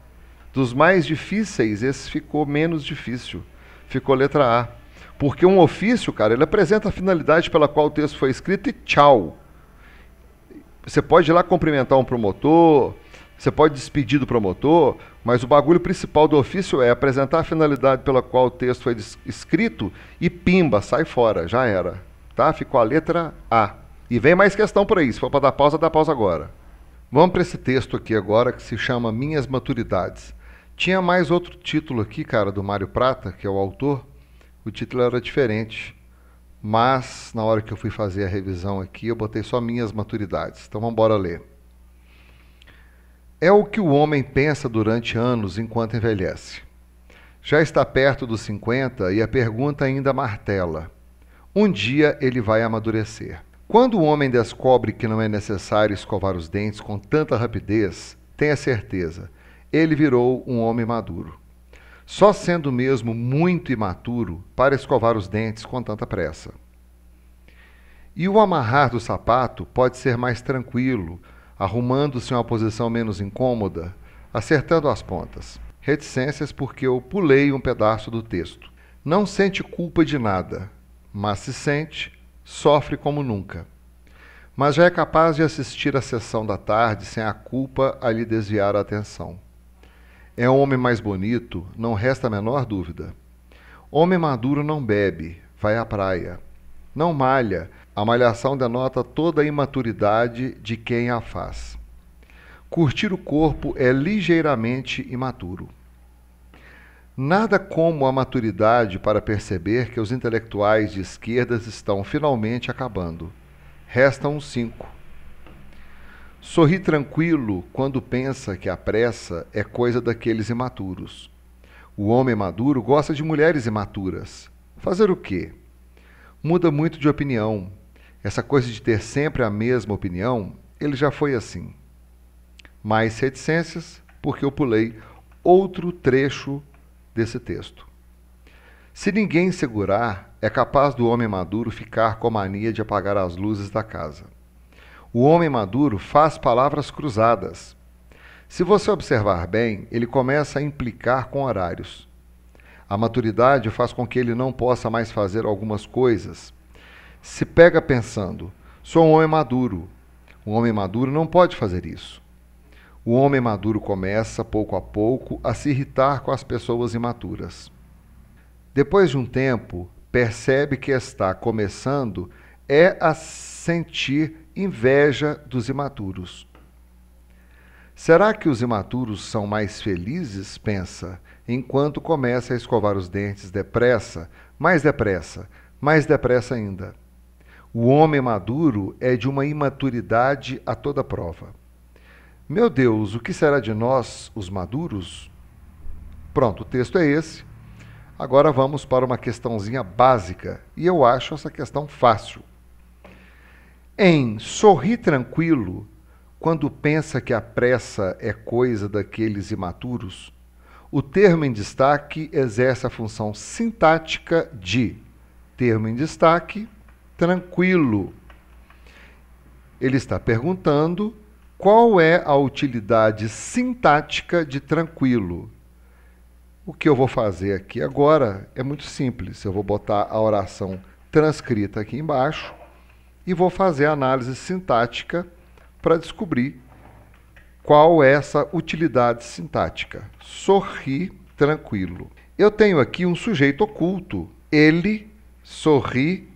Dos mais difíceis, esse ficou menos difícil. Ficou letra A. Porque um ofício, cara, ele apresenta a finalidade pela qual o texto foi escrito e tchau. Você pode ir lá cumprimentar um promotor, você pode despedir do promotor, mas o bagulho principal do ofício é apresentar a finalidade pela qual o texto foi escrito e pimba, sai fora, já era. Tá? Ficou a letra A. E vem mais questão por aí, se for para dar pausa, dá pausa agora. Vamos para esse texto aqui agora que se chama Minhas Maturidades. Tinha mais outro título aqui, cara, do Mário Prata, que é o autor. O título era diferente. Mas, na hora que eu fui fazer a revisão aqui, eu botei só Minhas Maturidades. Então, vamos embora ler. É o que o homem pensa durante anos enquanto envelhece. Já está perto dos 50 e a pergunta ainda martela. Um dia ele vai amadurecer. Quando o homem descobre que não é necessário escovar os dentes com tanta rapidez, tenha certeza, ele virou um homem maduro. Só sendo mesmo muito imaturo para escovar os dentes com tanta pressa. E o amarrar do sapato pode ser mais tranquilo, arrumando-se em uma posição menos incômoda, acertando as pontas. Reticências porque eu pulei um pedaço do texto. Não sente culpa de nada, mas se sente, sofre como nunca. Mas já é capaz de assistir à sessão da tarde sem a culpa a lhe desviar a atenção. É um homem mais bonito, não resta a menor dúvida. Homem maduro não bebe, vai à praia. Não malha, a malhação denota toda a imaturidade de quem a faz. Curtir o corpo é ligeiramente imaturo. Nada como a maturidade para perceber que os intelectuais de esquerdas estão finalmente acabando. Restam 5. Sorri tranquilo quando pensa que a pressa é coisa daqueles imaturos. O homem maduro gosta de mulheres imaturas. Fazer o quê? Muda muito de opinião. Essa coisa de ter sempre a mesma opinião, ele já foi assim. Mais reticências, porque eu pulei outro trecho desse texto. Se ninguém segurar, é capaz do homem maduro ficar com a mania de apagar as luzes da casa. O homem maduro faz palavras cruzadas. Se você observar bem, ele começa a implicar com horários. A maturidade faz com que ele não possa mais fazer algumas coisas. Se pega pensando, sou um homem maduro. Um homem maduro não pode fazer isso. O homem maduro começa, pouco a pouco, a se irritar com as pessoas imaturas. Depois de um tempo, percebe que está começando a sentir inveja dos imaturos. Será que os imaturos são mais felizes? Pensa, enquanto começa a escovar os dentes depressa mais depressa ainda. O homem maduro é de uma imaturidade a toda prova. Meu Deus, o que será de nós, os maduros? Pronto, o texto é esse. Agora vamos para uma questãozinha básica, e eu acho essa questão fácil. Em sorrir tranquilo, quando pensa que a pressa é coisa daqueles imaturos, o termo em destaque exerce a função sintática de termo em destaque, tranquilo. Ele está perguntando qual é a utilidade sintática de tranquilo. O que eu vou fazer aqui agora é muito simples. Eu vou botar a oração transcrita aqui embaixo e vou fazer a análise sintática para descobrir qual é essa utilidade sintática. Sorri tranquilo. Eu tenho aqui um sujeito oculto. Ele sorri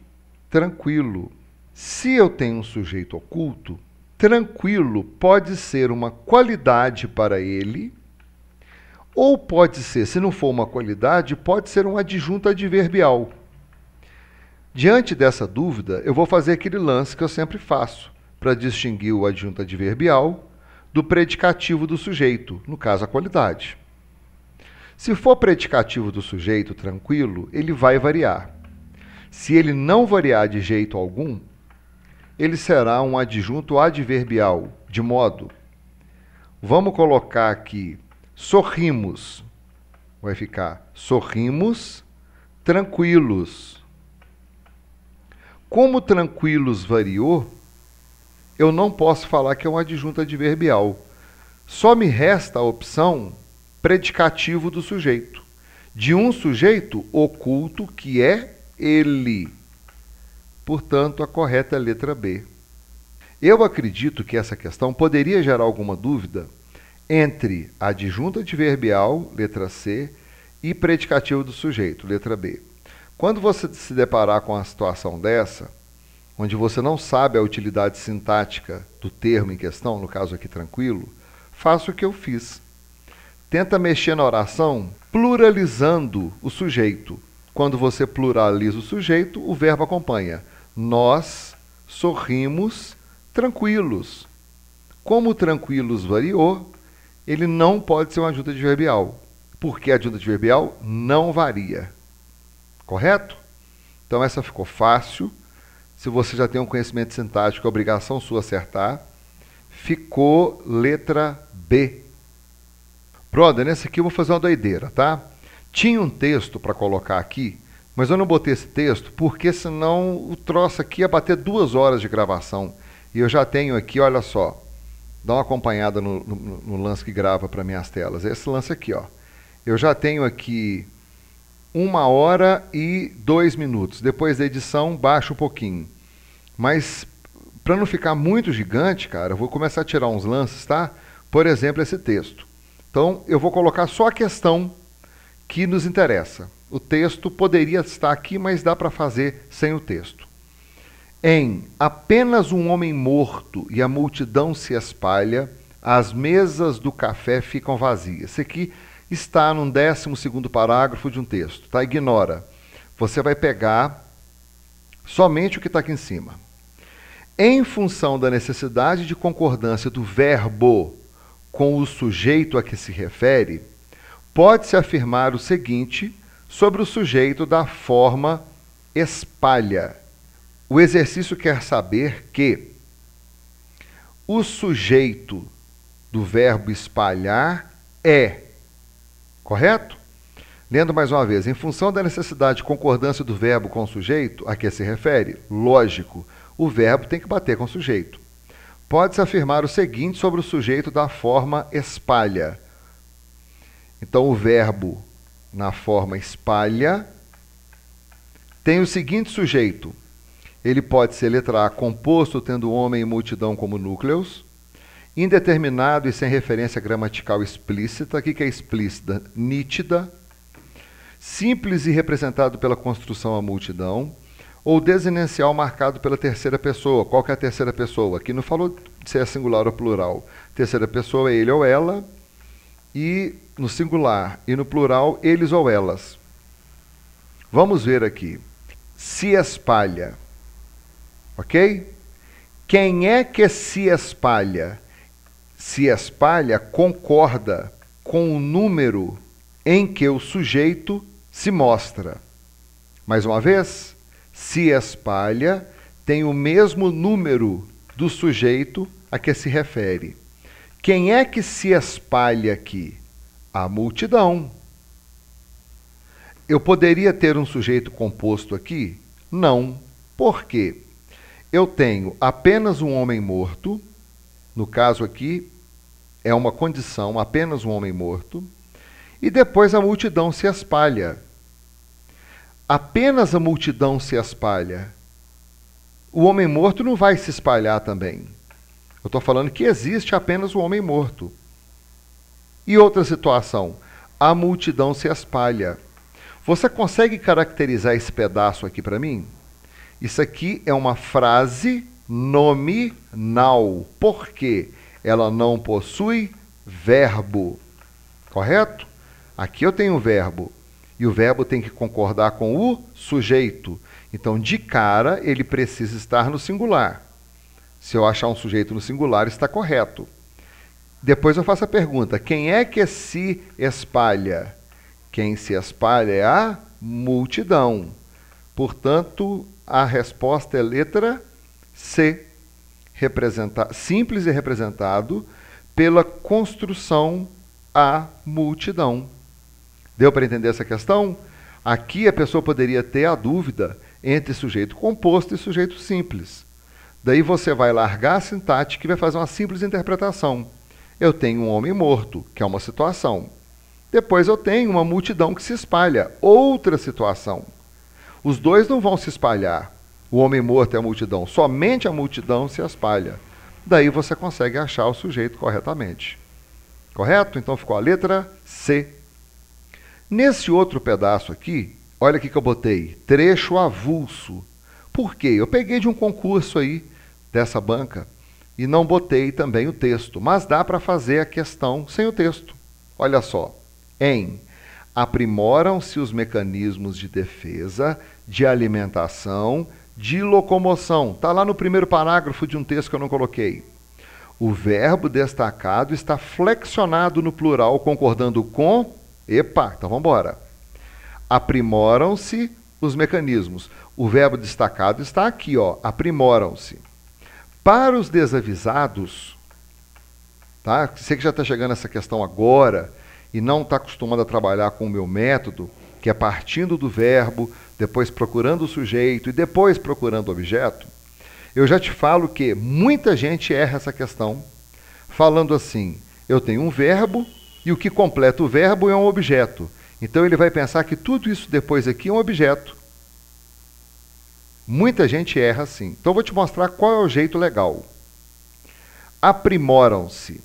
tranquilo. Se eu tenho um sujeito oculto, tranquilo pode ser uma qualidade para ele, ou pode ser, se não for uma qualidade, pode ser um adjunto adverbial. Diante dessa dúvida, eu vou fazer aquele lance que eu sempre faço, para distinguir o adjunto adverbial do predicativo do sujeito, no caso a qualidade. Se for predicativo do sujeito tranquilo, ele vai variar. Se ele não variar de jeito algum, ele será um adjunto adverbial, de modo. Vamos colocar aqui, sorrimos. Vai ficar sorrimos tranquilos. Como tranquilos variou, eu não posso falar que é um adjunto adverbial. Só me resta a opção predicativo do sujeito. De um sujeito oculto que é ele. Portanto, a correta é a letra B. Eu acredito que essa questão poderia gerar alguma dúvida entre adjunto adverbial, letra C, e predicativo do sujeito, letra B. Quando você se deparar com uma situação dessa, onde você não sabe a utilidade sintática do termo em questão, no caso aqui tranquilo, faça o que eu fiz. Tenta mexer na oração pluralizando o sujeito. Quando você pluraliza o sujeito, o verbo acompanha. Nós sorrimos tranquilos. Como tranquilos variou, ele não pode ser um adjunto adverbial, porque adjunto adverbial não varia. Correto? Então essa ficou fácil. Se você já tem um conhecimento sintático, é obrigação sua acertar. Ficou letra B. Brother, nesse aqui eu vou fazer uma doideira, tá? Tinha um texto para colocar aqui, mas eu não botei esse texto porque senão o troço aqui ia bater 2 horas de gravação. E eu já tenho aqui, olha só, Dá uma acompanhada no lance que grava para minhas telas. Esse lance aqui, ó. Eu já tenho aqui 1h02. Depois da edição, baixo um pouquinho. Mas, para não ficar muito gigante, cara, eu vou começar a tirar uns lances, tá? Por exemplo, esse texto. Então, eu vou colocar só a questão que nos interessa. O texto poderia estar aqui, mas dá para fazer sem o texto. Em apenas um homem morto e a multidão se espalha, as mesas do café ficam vazias. Isso aqui está no 12º parágrafo de um texto, tá? Ignora. Você vai pegar somente o que está aqui em cima. Em função da necessidade de concordância do verbo com o sujeito a que se refere, pode-se afirmar o seguinte sobre o sujeito da forma espalha. O exercício quer saber que o sujeito do verbo espalhar é, correto? Lendo mais uma vez, em função da necessidade de concordância do verbo com o sujeito a que se refere, lógico, o verbo tem que bater com o sujeito. Pode-se afirmar o seguinte sobre o sujeito da forma espalha. Então, o verbo na forma espalha tem o seguinte sujeito. Ele pode ser, letra A, composto tendo homem e multidão como núcleos, indeterminado e sem referência gramatical explícita. O que é explícita? Nítida. Simples e representado pela construção a multidão, ou desinicial marcado pela terceira pessoa. Qual que é a terceira pessoa? Aqui não falou se é singular ou plural. Terceira pessoa é ele ou ela, e no singular e no plural, eles ou elas. Vamos ver aqui. Se espalha. Ok? Quem é que se espalha? Se espalha concorda com o número em que o sujeito se mostra. Mais uma vez, se espalha tem o mesmo número do sujeito a que se refere. Quem é que se espalha aqui? A multidão. Eu poderia ter um sujeito composto aqui? Não. Por quê? Eu tenho apenas um homem morto, no caso aqui é uma condição, apenas um homem morto, e depois a multidão se espalha. Apenas a multidão se espalha. O homem morto não vai se espalhar também. Eu estou falando que existe apenas o homem morto. E outra situação, a multidão se espalha. Você consegue caracterizar esse pedaço aqui para mim? Isso aqui é uma frase nominal. Por quê? Ela não possui verbo. Correto? Aqui eu tenho um verbo. E o verbo tem que concordar com o sujeito. Então, de cara, ele precisa estar no singular. Se eu achar um sujeito no singular, está correto. Depois eu faço a pergunta, quem é que se espalha? Quem se espalha é a multidão. Portanto, a resposta é letra C. Simples e representado pela construção a multidão. Deu para entender essa questão? Aqui a pessoa poderia ter a dúvida entre sujeito composto e sujeito simples. Daí você vai largar a sintática e vai fazer uma simples interpretação. Eu tenho um homem morto, que é uma situação. Depois eu tenho uma multidão que se espalha, outra situação. Os dois não vão se espalhar. O homem morto e a multidão. Somente a multidão se espalha. Daí você consegue achar o sujeito corretamente. Correto? Então ficou a letra C. Nesse outro pedaço aqui, olha aqui que eu botei, trecho avulso. Por quê? Eu peguei de um concurso aí, dessa banca, e não botei também o texto. Mas dá para fazer a questão sem o texto. Olha só. Aprimoram-se os mecanismos de defesa, de alimentação, de locomoção. Está lá no primeiro parágrafo de um texto que eu não coloquei. O verbo destacado está flexionado no plural, concordando com... Epa, então vamos embora. Aprimoram-se os mecanismos. O verbo destacado está aqui, ó. Aprimoram-se. Para os desavisados, tá? Você que já está chegando nessa questão agora e não está acostumado a trabalhar com o meu método, que é partindo do verbo, depois procurando o sujeito e depois procurando o objeto, eu já te falo que muita gente erra essa questão, falando assim, eu tenho um verbo e o que completa o verbo é um objeto. Então ele vai pensar que tudo isso depois aqui é um objeto. Muita gente erra assim. Então eu vou te mostrar qual é o jeito legal. Aprimoram-se.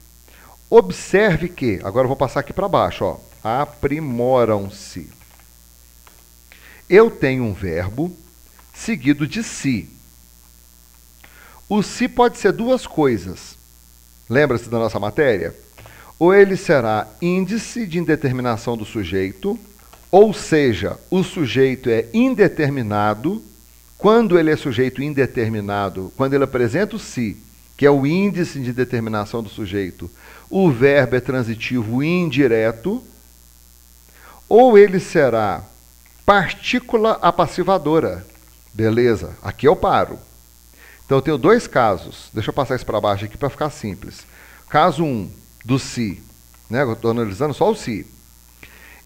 Observe que, agora eu vou passar aqui para baixo, ó. Aprimoram-se. Eu tenho um verbo seguido de se. O se pode ser duas coisas. Lembra-se da nossa matéria? Ou ele será índice de indeterminação do sujeito, ou seja, o sujeito é indeterminado. Quando ele é sujeito indeterminado, quando ele apresenta o se, que é o índice de determinação do sujeito, o verbo é transitivo indireto, ou ele será partícula apassivadora. Beleza, aqui eu paro. Então eu tenho dois casos. Deixa eu passar isso para baixo aqui para ficar simples. Caso 1, do se, né? Eu estou analisando só o se.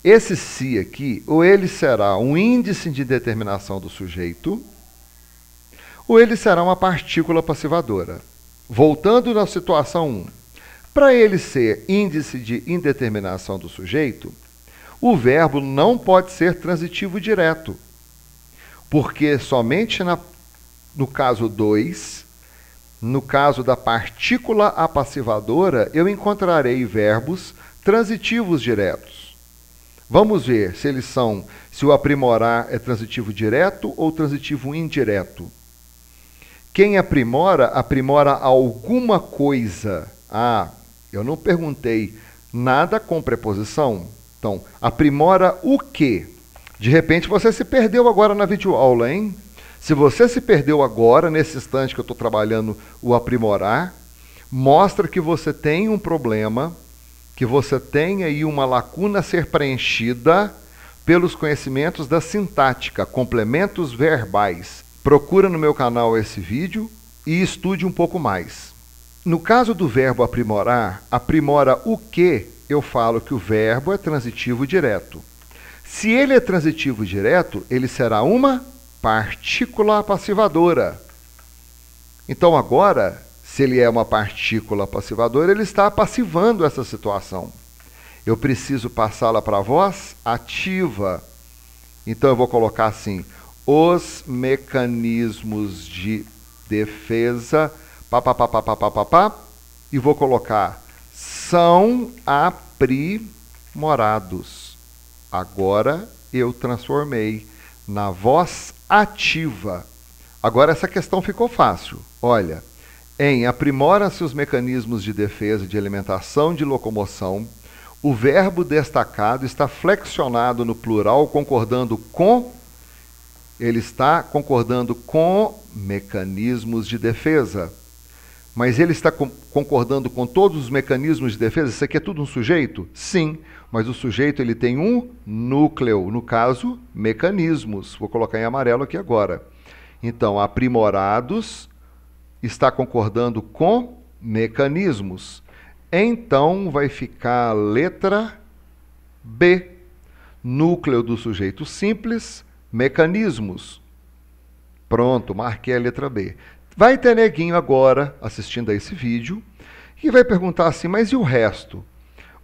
Esse se aqui, ou ele será um índice de determinação do sujeito, ou ele será uma partícula passivadora. Voltando na situação 1. Para ele ser índice de indeterminação do sujeito, o verbo não pode ser transitivo direto, porque somente no caso 2, no caso da partícula apassivadora, eu encontrarei verbos transitivos diretos. Vamos ver se eles são, se o aprimorar é transitivo direto ou transitivo indireto. Quem aprimora, aprimora alguma coisa. Ah, eu não perguntei nada com preposição. Então, aprimora o quê? De repente você se perdeu agora na videoaula, hein? Se você se perdeu agora, nesse instante que eu estou trabalhando o aprimorar, mostra que você tem um problema, que você tem aí uma lacuna a ser preenchida pelos conhecimentos da sintática, complementos verbais. Procura no meu canal esse vídeo e estude um pouco mais. No caso do verbo aprimorar, aprimora o que? Eu falo que o verbo é transitivo direto. Se ele é transitivo direto, ele será uma partícula passivadora. Então agora, se ele é uma partícula passivadora, ele está passivando essa situação. Eu preciso passá-la para a voz ativa. Então eu vou colocar assim, os mecanismos de defesa, e vou colocar, são aprimorados. Agora eu transformei na voz ativa. Agora essa questão ficou fácil. Olha, em aprimoram-se os mecanismos de defesa, de alimentação, de locomoção, o verbo destacado está flexionado no plural, concordando com, ele está concordando com mecanismos de defesa. Mas ele está concordando com todos os mecanismos de defesa? Isso aqui é tudo um sujeito? Sim, mas o sujeito ele tem um núcleo, no caso, mecanismos. Vou colocar em amarelo aqui agora. Então, aprimorados está concordando com mecanismos. Então, vai ficar a letra B. Núcleo do sujeito simples, mecanismos. Pronto, marquei a letra B. Vai ter neguinho agora, assistindo a esse vídeo, e vai perguntar assim, mas e o resto?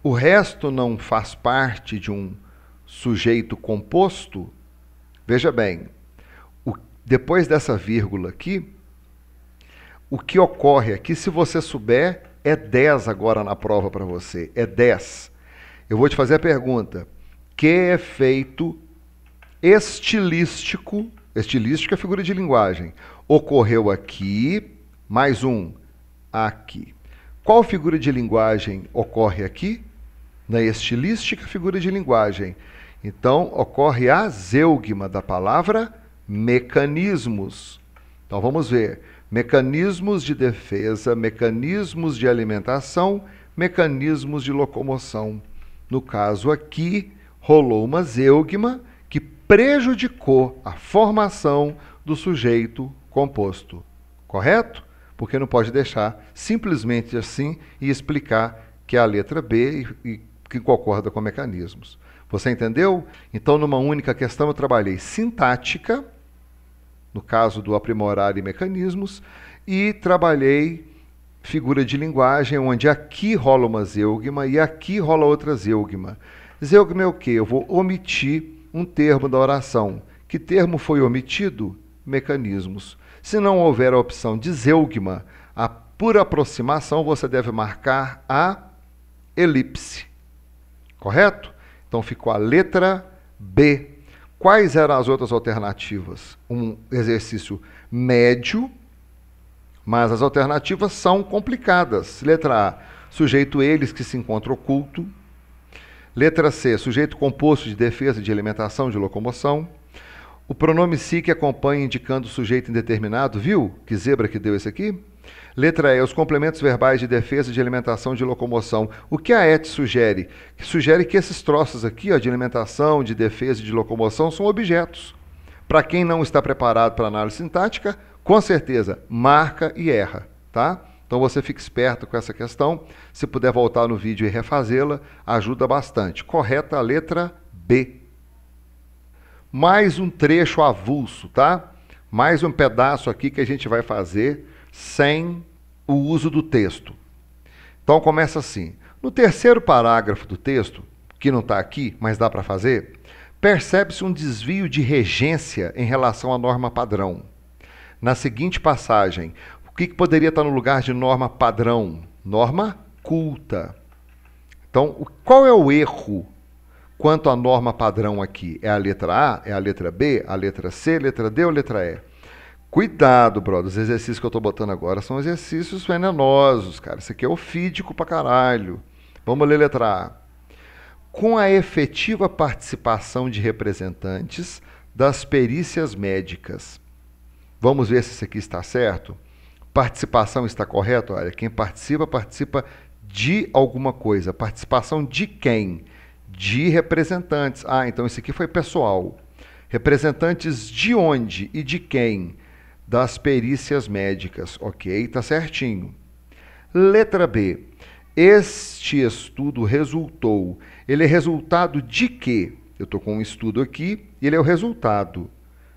O resto não faz parte de um sujeito composto? Veja bem, depois dessa vírgula aqui, o que ocorre aqui, se você souber, é 10 agora na prova para você, é 10. Eu vou te fazer a pergunta, que efeito estilístico, estilística é figura de linguagem, ocorreu aqui, mais um, aqui. Qual figura de linguagem ocorre aqui? Na estilística, figura de linguagem. Então, ocorre a zeugma da palavra mecanismos. Então, vamos ver. Mecanismos de defesa, mecanismos de alimentação, mecanismos de locomoção. No caso aqui, rolou uma zeugma que prejudicou a formação do sujeito composto. Correto? Porque não pode deixar simplesmente assim e explicar que é a letra B e que concorda com mecanismos. Você entendeu? Então, numa única questão, eu trabalhei sintática, no caso do aprimorar e mecanismos, e trabalhei figura de linguagem onde aqui rola uma zeugma e aqui rola outra zeugma. Zeugma é o quê? Eu vou omitir um termo da oração. Que termo foi omitido? Mecanismos. Se não houver a opção de zeugma, por aproximação você deve marcar a elipse. Correto? Então ficou a letra B. Quais eram as outras alternativas? Um exercício médio, mas as alternativas são complicadas. Letra A, sujeito eles que se encontra oculto. Letra C, sujeito composto de defesa, de alimentação, de locomoção. O pronome si que acompanha indicando o sujeito indeterminado, viu? Que zebra que deu esse aqui? Letra E, os complementos verbais de defesa, de alimentação, de locomoção. O que a ET sugere? Sugere que esses troços aqui, ó, de alimentação, de defesa e de locomoção, são objetos. Para quem não está preparado para análise sintática, com certeza, marca e erra, tá? Então você fica esperto com essa questão. Se puder voltar no vídeo e refazê-la, ajuda bastante. Correta a letra B. Mais um trecho avulso, tá? Mais um pedaço aqui que a gente vai fazer sem o uso do texto. Então começa assim. No terceiro parágrafo do texto, que não está aqui, mas dá para fazer, percebe-se um desvio de regência em relação à norma padrão. Na seguinte passagem, o que poderia estar no lugar de norma padrão? Norma culta. Então, qual é o erro quanto à norma padrão aqui? É a letra A? É a letra B? A letra C? Letra D ou letra E? Cuidado, brother. Os exercícios que eu estou botando agora são exercícios venenosos, cara. Isso aqui é ofídico pra caralho. Vamos ler letra A. Com a efetiva participação de representantes das perícias médicas. Vamos ver se isso aqui está certo? Participação está correto? Olha, quem participa, participa de alguma coisa. Participação de quem? De representantes. Ah, então isso aqui foi pessoal. Representantes de onde e de quem? Das perícias médicas. Ok, tá certinho. Letra B. Este estudo resultou. Ele é resultado de quê? Eu estou com um estudo aqui e ele é o resultado.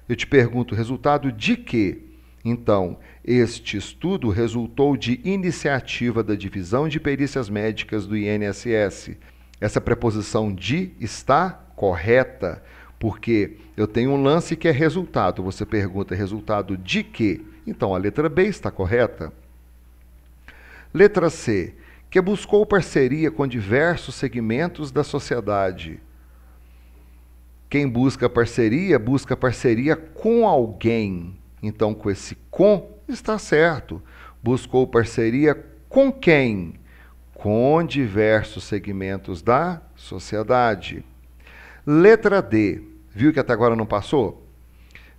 Eu te pergunto, resultado de quê? Então, este estudo resultou de iniciativa da Divisão de Perícias Médicas do INSS. Essa preposição de está correta, porque eu tenho um lance que é resultado. Você pergunta, resultado de quê? Então, a letra B está correta. Letra C, que buscou parceria com diversos segmentos da sociedade. Quem busca parceria com alguém. Então, com esse com, está certo. Buscou parceria com quem? Com diversos segmentos da sociedade. Letra D. Viu que até agora não passou?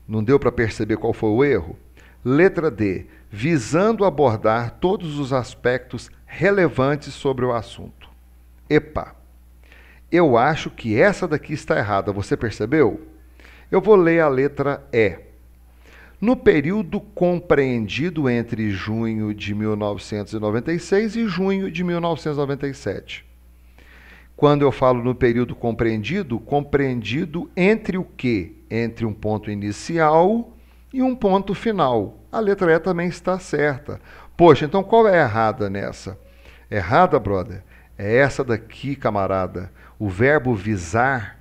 Não deu para perceber qual foi o erro? Letra D. Visando abordar todos os aspectos relevantes sobre o assunto. Epa! Eu acho que essa daqui está errada. Você percebeu? Eu vou ler a letra E. No período compreendido entre junho de 1996 e junho de 1997. Quando eu falo no período compreendido, compreendido entre o quê? Entre um ponto inicial e um ponto final. A letra E também está certa. Poxa, então qual é a errada nessa? Errada, brother? É essa daqui, camarada. O verbo visar,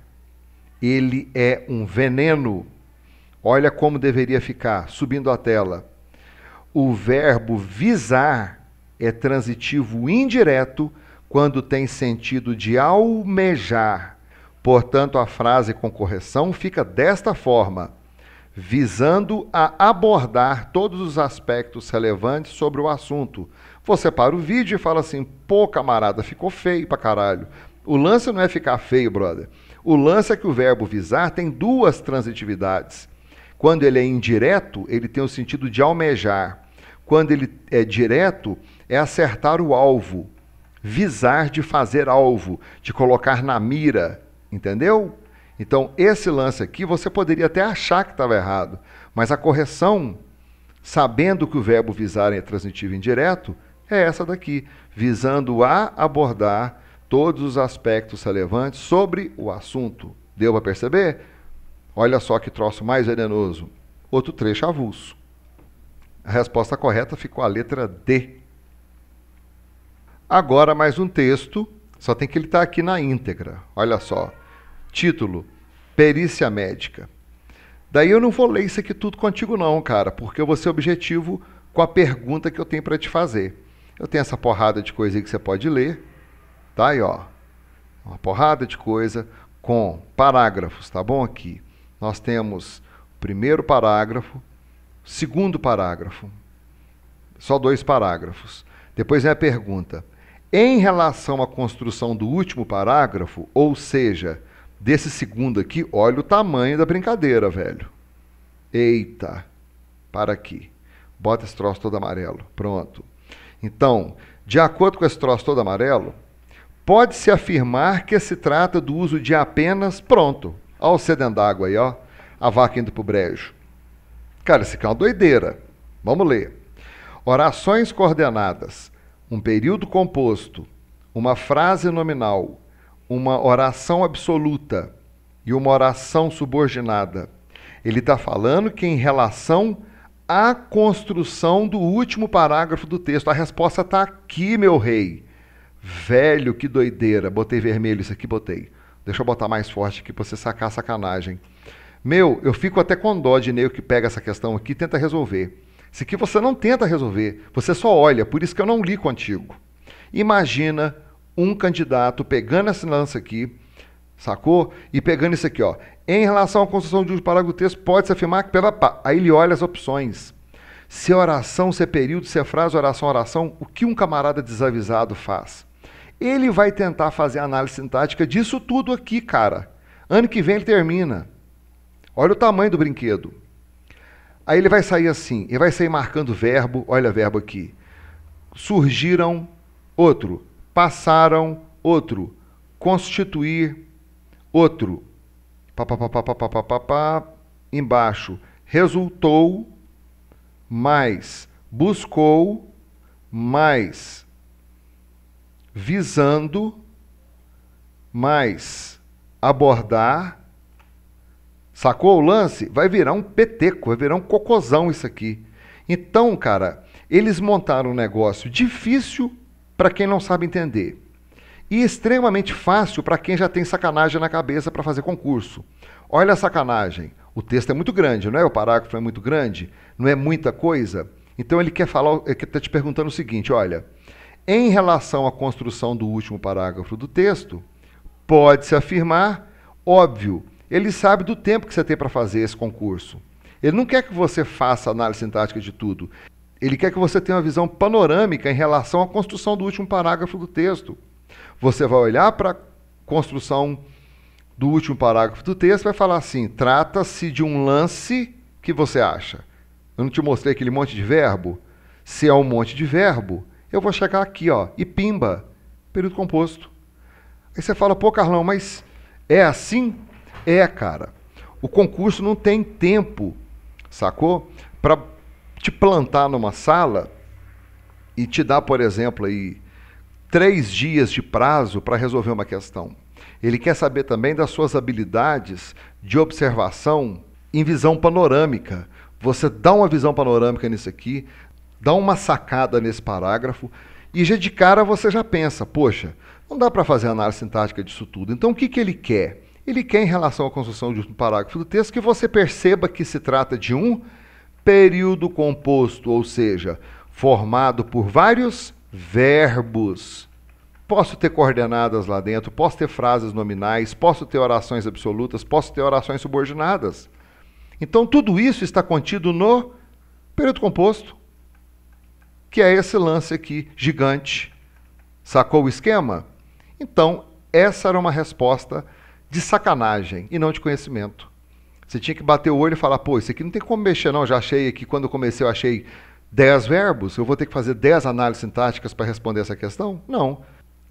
ele é um veneno. Olha como deveria ficar, subindo a tela. O verbo visar é transitivo indireto quando tem sentido de almejar. Portanto, a frase com correção fica desta forma: visando a abordar todos os aspectos relevantes sobre o assunto. Você para o vídeo e fala assim, pô, camarada, ficou feio pra caralho. O lance não é ficar feio, brother. O lance é que o verbo visar tem duas transitividades. Quando ele é indireto, ele tem o sentido de almejar. Quando ele é direto, é acertar o alvo. Visar de fazer alvo, de colocar na mira, entendeu? Então, esse lance aqui, você poderia até achar que estava errado, mas a correção, sabendo que o verbo visar é transitivo indireto, é essa daqui, visando a abordar todos os aspectos relevantes sobre o assunto. Deu para perceber? Olha só que troço mais venenoso. Outro trecho avulso. A resposta correta ficou a letra D. Agora mais um texto, só tem que ele estar aqui na íntegra. Olha só. Título: Perícia Médica. Daí eu não vou ler isso aqui tudo contigo não, cara, porque eu vou ser objetivo com a pergunta que eu tenho para te fazer. Eu tenho essa porrada de coisa aí que você pode ler, tá aí, ó. Uma porrada de coisa com parágrafos, tá bom? Aqui nós temos o primeiro parágrafo, segundo parágrafo, só 2 parágrafos. Depois vem a pergunta: em relação à construção do último parágrafo, ou seja, desse segundo aqui, olha o tamanho da brincadeira, velho. Eita, para aqui. Bota esse troço todo amarelo. Pronto. Então, de acordo com esse troço todo amarelo, pode-se afirmar que se trata do uso de apenas... Pronto. Olha o sedento d'água aí, ó. A vaca indo pro brejo. Cara, isso aqui é uma doideira. Vamos ler. Orações coordenadas, um período composto, uma frase nominal, uma oração absoluta e uma oração subordinada. Ele está falando que em relação à construção do último parágrafo do texto, a resposta está aqui, meu rei. Velho, que doideira. Botei vermelho isso aqui, botei. Deixa eu botar mais forte aqui para você sacar a sacanagem. Meu, eu fico até com dó de nego que pega essa questão aqui e tenta resolver. Isso aqui você não tenta resolver, você só olha, por isso que eu não li contigo. Imagina um candidato pegando esse lance aqui, sacou? E pegando isso aqui, ó. Em relação à construção de um parágrafo do texto, pode-se afirmar que pela... Aí ele olha as opções. Se é oração, se é período, se é frase, oração, oração, o que um camarada desavisado faz? Ele vai tentar fazer a análise sintática disso tudo aqui, cara. Ano que vem ele termina. Olha o tamanho do brinquedo. Aí ele vai sair assim, ele vai sair marcando verbo, olha o verbo aqui. Surgiram, outro. Passaram, outro. Constituir, outro. Embaixo. Resultou, mais. Buscou, mais. Visando, mais. Abordar. Sacou o lance? Vai virar um peteco, vai virar um cocôzão isso aqui. Então, cara, eles montaram um negócio difícil para quem não sabe entender e extremamente fácil para quem já tem sacanagem na cabeça para fazer concurso. Olha a sacanagem. O texto é muito grande, não é? O parágrafo é muito grande, não é muita coisa. Então ele quer falar, ele está te perguntando o seguinte, olha, em relação à construção do último parágrafo do texto, pode-se afirmar, óbvio, ele sabe do tempo que você tem para fazer esse concurso. Ele não quer que você faça análise sintática de tudo. Ele quer que você tenha uma visão panorâmica em relação à construção do último parágrafo do texto. Você vai olhar para a construção do último parágrafo do texto e vai falar assim, trata-se de um lance que você acha. Eu não te mostrei aquele monte de verbo? Se é um monte de verbo, eu vou chegar aqui, ó, e pimba, período composto. Aí você fala, pô, Carlão, mas é assim? É, cara, o concurso não tem tempo, sacou? Para te plantar numa sala e te dar, por exemplo, aí 3 dias de prazo para resolver uma questão. Ele quer saber também das suas habilidades de observação em visão panorâmica. Você dá uma visão panorâmica nisso aqui, dá uma sacada nesse parágrafo e já de cara você já pensa, poxa, não dá para fazer análise sintática disso tudo. Então o que ele quer? Ele quer, em relação à construção de um parágrafo do texto, que você perceba que se trata de um período composto, ou seja, formado por vários verbos. Posso ter coordenadas lá dentro, posso ter frases nominais, posso ter orações absolutas, posso ter orações subordinadas. Então, tudo isso está contido no período composto, que é esse lance aqui, gigante. Sacou o esquema? Então, essa era uma resposta de sacanagem e não de conhecimento. Você tinha que bater o olho e falar, pô, isso aqui não tem como mexer não, já achei aqui, quando eu comecei eu achei 10 verbos, eu vou ter que fazer 10 análises sintáticas para responder essa questão? Não.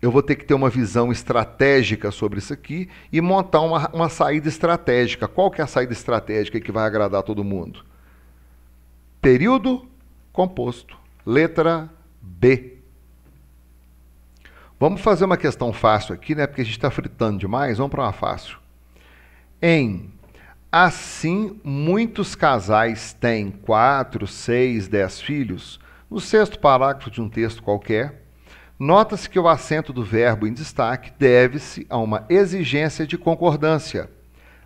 Eu vou ter que ter uma visão estratégica sobre isso aqui e montar uma saída estratégica. Qual que é a saída estratégica que vai agradar todo mundo? Período composto. Letra B. Vamos fazer uma questão fácil aqui, né? Porque a gente está fritando demais. Vamos para uma fácil. Assim, muitos casais têm 4, 6, 10 filhos. No 6º parágrafo de um texto qualquer, Nota-se que o acento do verbo em destaque deve-se a uma exigência de concordância.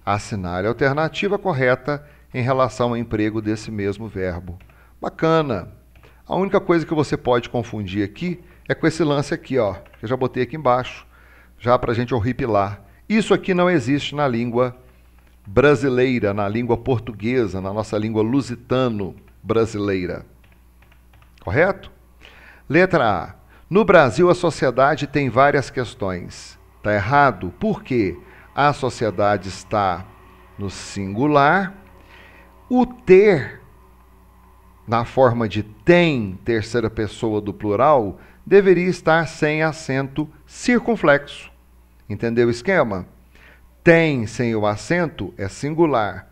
Assinale a alternativa correta em relação ao emprego desse mesmo verbo. Bacana! A única coisa que você pode confundir aqui é com esse lance aqui, ó, que eu já botei aqui embaixo, já para a gente horripilar. Isso aqui não existe na língua brasileira, na língua portuguesa, na nossa língua lusitano-brasileira. Correto? Letra A. No Brasil, a sociedade tem várias questões. Está errado? Por quê? A sociedade está no singular. O ter, na forma de tem, terceira pessoa do plural, deveria estar sem acento circunflexo. Entendeu o esquema? Tem sem o acento é singular.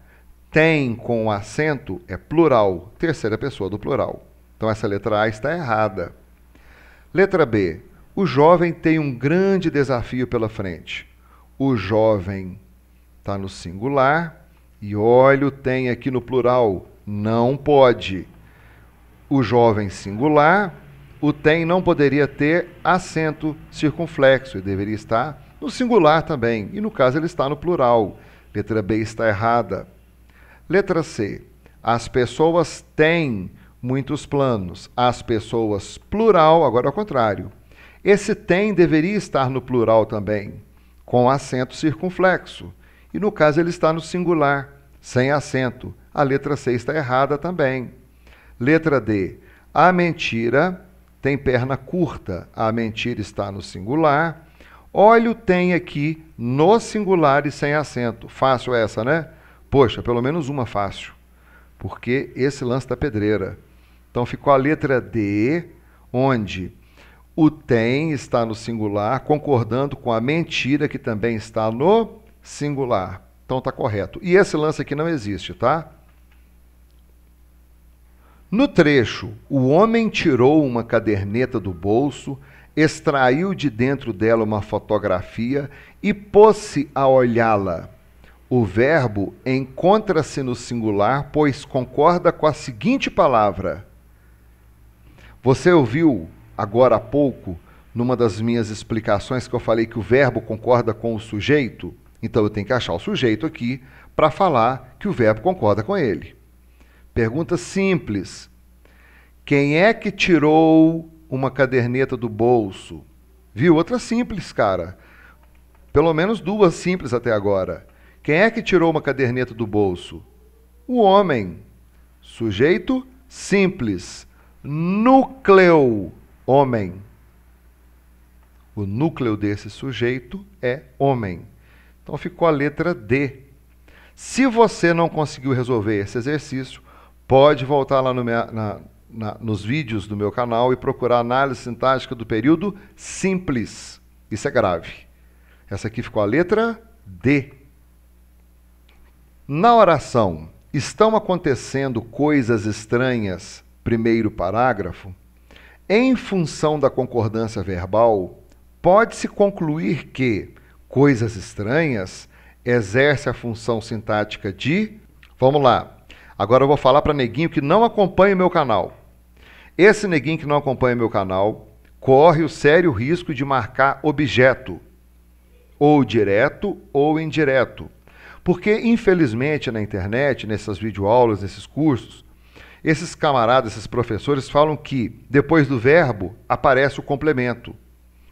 Tem com o acento é plural, terceira pessoa do plural. Então essa letra A está errada. Letra B. O jovem tem um grande desafio pela frente. O jovem está no singular e olha o tem aqui no plural. Não pode. O jovem singular, o tem não poderia ter acento circunflexo e deveria estar no singular também. E no caso ele está no plural. Letra B está errada. Letra C. As pessoas têm muitos planos. As pessoas, plural, agora ao contrário. Esse tem deveria estar no plural também, com acento circunflexo. E no caso ele está no singular, sem acento. A letra C está errada também. Letra D. A mentira tem perna curta. A mentira está no singular. Olha o tem aqui no singular e sem acento. Fácil essa, né? Poxa, pelo menos uma fácil. Porque esse lance da pedreira. Então ficou a letra D, onde o tem está no singular, concordando com a mentira que também está no singular. Então está correto. E esse lance aqui não existe, tá? No trecho, o homem tirou uma caderneta do bolso, extraiu de dentro dela uma fotografia e pôs-se a olhá-la. O verbo encontra-se no singular, pois concorda com a seguinte palavra. Você ouviu agora há pouco, numa das minhas explicações, que eu falei que o verbo concorda com o sujeito? Então eu tenho que achar o sujeito aqui para falar que o verbo concorda com ele. Pergunta simples. Quem é que tirou uma caderneta do bolso? Viu? Outra simples, cara. Pelo menos duas simples até agora. Quem é que tirou uma caderneta do bolso? O homem. Sujeito simples. Núcleo, homem. O núcleo desse sujeito é homem. Então ficou a letra D. Se você não conseguiu resolver esse exercício, pode voltar lá nos vídeos do meu canal e procurar análise sintática do período simples. Isso é grave. Essa aqui ficou a letra D. Na oração, estão acontecendo coisas estranhas, primeiro parágrafo, em função da concordância verbal, pode-se concluir que coisas estranhas exerce a função sintática de... Vamos lá. Agora eu vou falar para neguinho que não acompanha o meu canal. Esse neguinho que não acompanha o meu canal corre o sério risco de marcar objeto, ou direto ou indireto. Porque, infelizmente, na internet, nessas videoaulas, nesses cursos, esses camaradas, esses professores falam que, depois do verbo, aparece o complemento,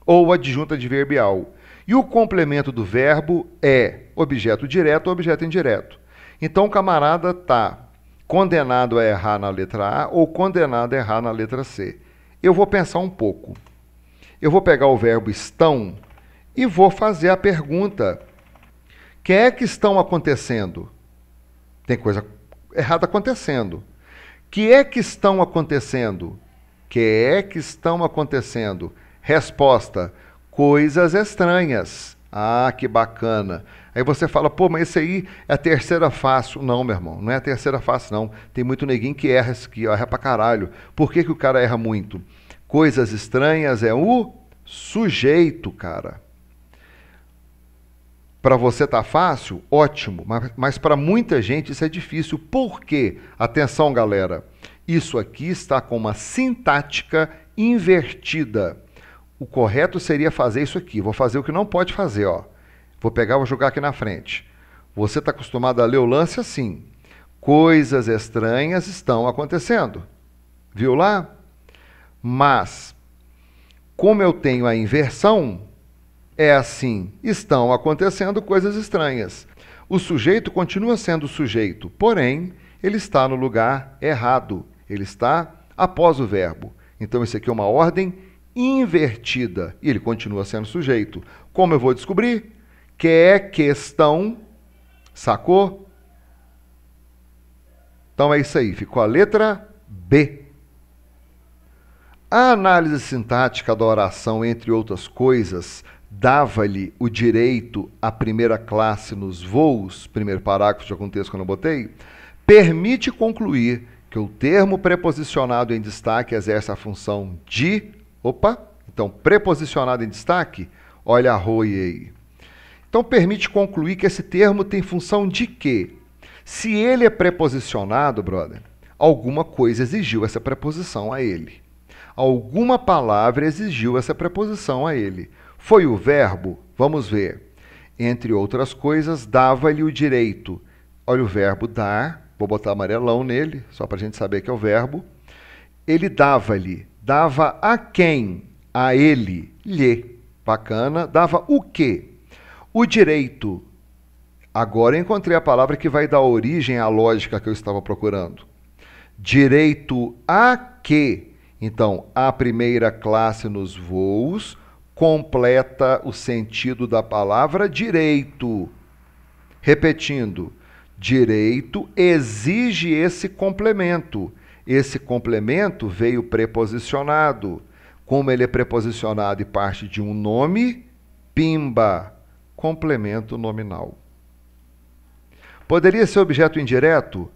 ou adjunto adverbial. E o complemento do verbo é objeto direto ou objeto indireto. Então, o camarada está condenado a errar na letra A ou condenado a errar na letra C. Eu vou pensar um pouco. Eu vou pegar o verbo estão e vou fazer a pergunta. O que é que estão acontecendo? Tem coisa errada acontecendo. Que é que estão acontecendo? Que é que estão acontecendo? Resposta: coisas estranhas. Ah, que bacana. Aí você fala, pô, mas esse aí é a terceira fácil. Não, meu irmão, não é a terceira fácil, não. Tem muito neguinho que erra pra caralho. Por que o cara erra muito? Coisas estranhas é o sujeito, cara. Para você tá fácil? Ótimo. Mas para muita gente isso é difícil. Por quê? Atenção, galera. Isso aqui está com uma sintática invertida. O correto seria fazer isso aqui. Vou fazer o que não pode fazer, ó. Vou pegar, vou jogar aqui na frente. Você está acostumado a ler o lance assim. Coisas estranhas estão acontecendo. Viu lá? Mas, como eu tenho a inversão, é assim. Estão acontecendo coisas estranhas. O sujeito continua sendo sujeito, porém, ele está no lugar errado. Ele está após o verbo. Então, isso aqui é uma ordem invertida. E ele continua sendo sujeito. Como eu vou descobrir? Que é questão, sacou? Então é isso aí, ficou a letra B. A análise sintática da oração, entre outras coisas, dava-lhe o direito à primeira classe nos voos, primeiro parágrafo de algum texto que eu não botei, permite concluir que o termo preposicionado em destaque exerce a função de... Opa! Então, preposicionado em destaque, olha a ROI aí. Então, permite concluir que esse termo tem função de quê? Se ele é preposicionado, brother, alguma coisa exigiu essa preposição a ele. Alguma palavra exigiu essa preposição a ele. Foi o verbo? Vamos ver. Entre outras coisas, dava-lhe o direito. Olha o verbo dar. Vou botar amarelão nele, só para a gente saber que é o verbo. Ele dava-lhe. Dava a quem? A ele. Lhe. Bacana. Dava o quê? O direito. Agora eu encontrei a palavra que vai dar origem à lógica que eu estava procurando. Direito a quê? Então, a primeira classe nos voos completa o sentido da palavra direito. Repetindo, direito exige esse complemento. Esse complemento veio preposicionado. Como ele é preposicionado e parte de um nome, pimba, complemento nominal. Poderia ser objeto indireto?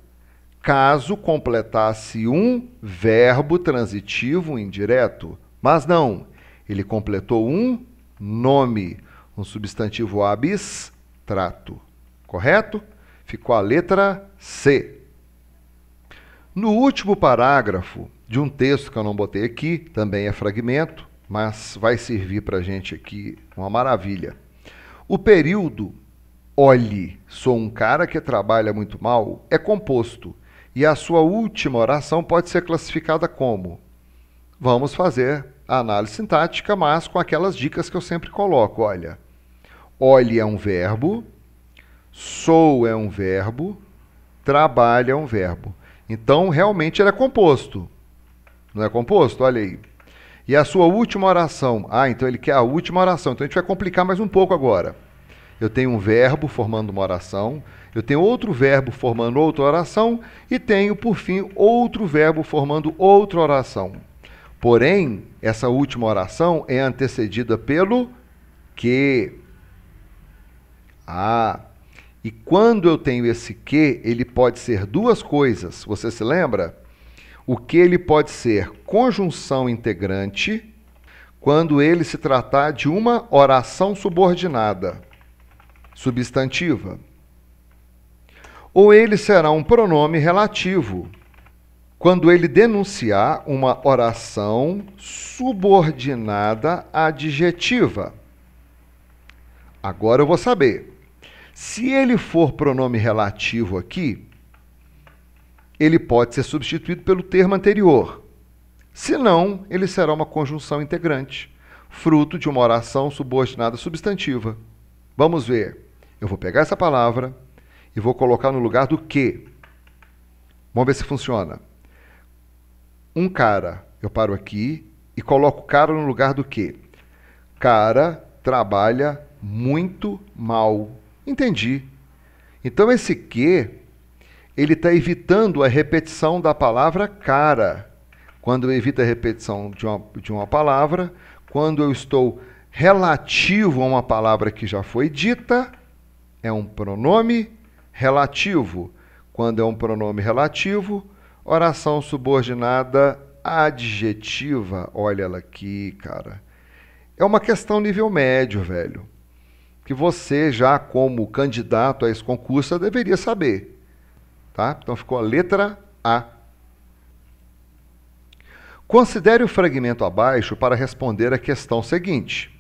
Caso completasse um verbo transitivo indireto. Mas não, ele completou um nome, um substantivo abstrato. Correto? Ficou a letra C. No último parágrafo de um texto que eu não botei aqui, também é fragmento, mas vai servir para a gente aqui uma maravilha. O período, olhe, sou um cara que trabalha muito mal, é composto. E a sua última oração pode ser classificada como? Vamos fazer a análise sintática, mas com aquelas dicas que eu sempre coloco. Olha, olhe é um verbo, sou é um verbo, trabalha é um verbo. Então, realmente, ele é composto. Não é composto? Olha aí. E a sua última oração? Ah, então ele quer a última oração. Então, a gente vai complicar mais um pouco agora. Eu tenho um verbo formando uma oração, eu tenho outro verbo formando outra oração e tenho, por fim, outro verbo formando outra oração. Porém, essa última oração é antecedida pelo que. Ah, e quando eu tenho esse que, ele pode ser duas coisas. Você se lembra? O que ele pode ser conjunção integrante quando ele se tratar de uma oração subordinada, substantiva. Ou ele será um pronome relativo, quando ele denunciar uma oração subordinada adjetiva. Agora eu vou saber. Se ele for pronome relativo aqui, ele pode ser substituído pelo termo anterior. Se não, ele será uma conjunção integrante, fruto de uma oração subordinada substantiva. Vamos ver. Eu vou pegar essa palavra e vou colocar no lugar do que. Vamos ver se funciona. Um cara, eu paro aqui e coloco cara no lugar do que. Cara trabalha muito mal. Entendi. Então esse que, ele está evitando a repetição da palavra cara. Quando eu evito a repetição de uma palavra, quando eu estou relativo a uma palavra que já foi dita, é um pronome relativo. Quando é um pronome relativo, oração subordinada adjetiva. Olha ela aqui, cara. É uma questão nível médio, velho. Que você, já como candidato a esse concurso, deveria saber. Tá? Então ficou a letra A. Considere o fragmento abaixo para responder a questão seguinte.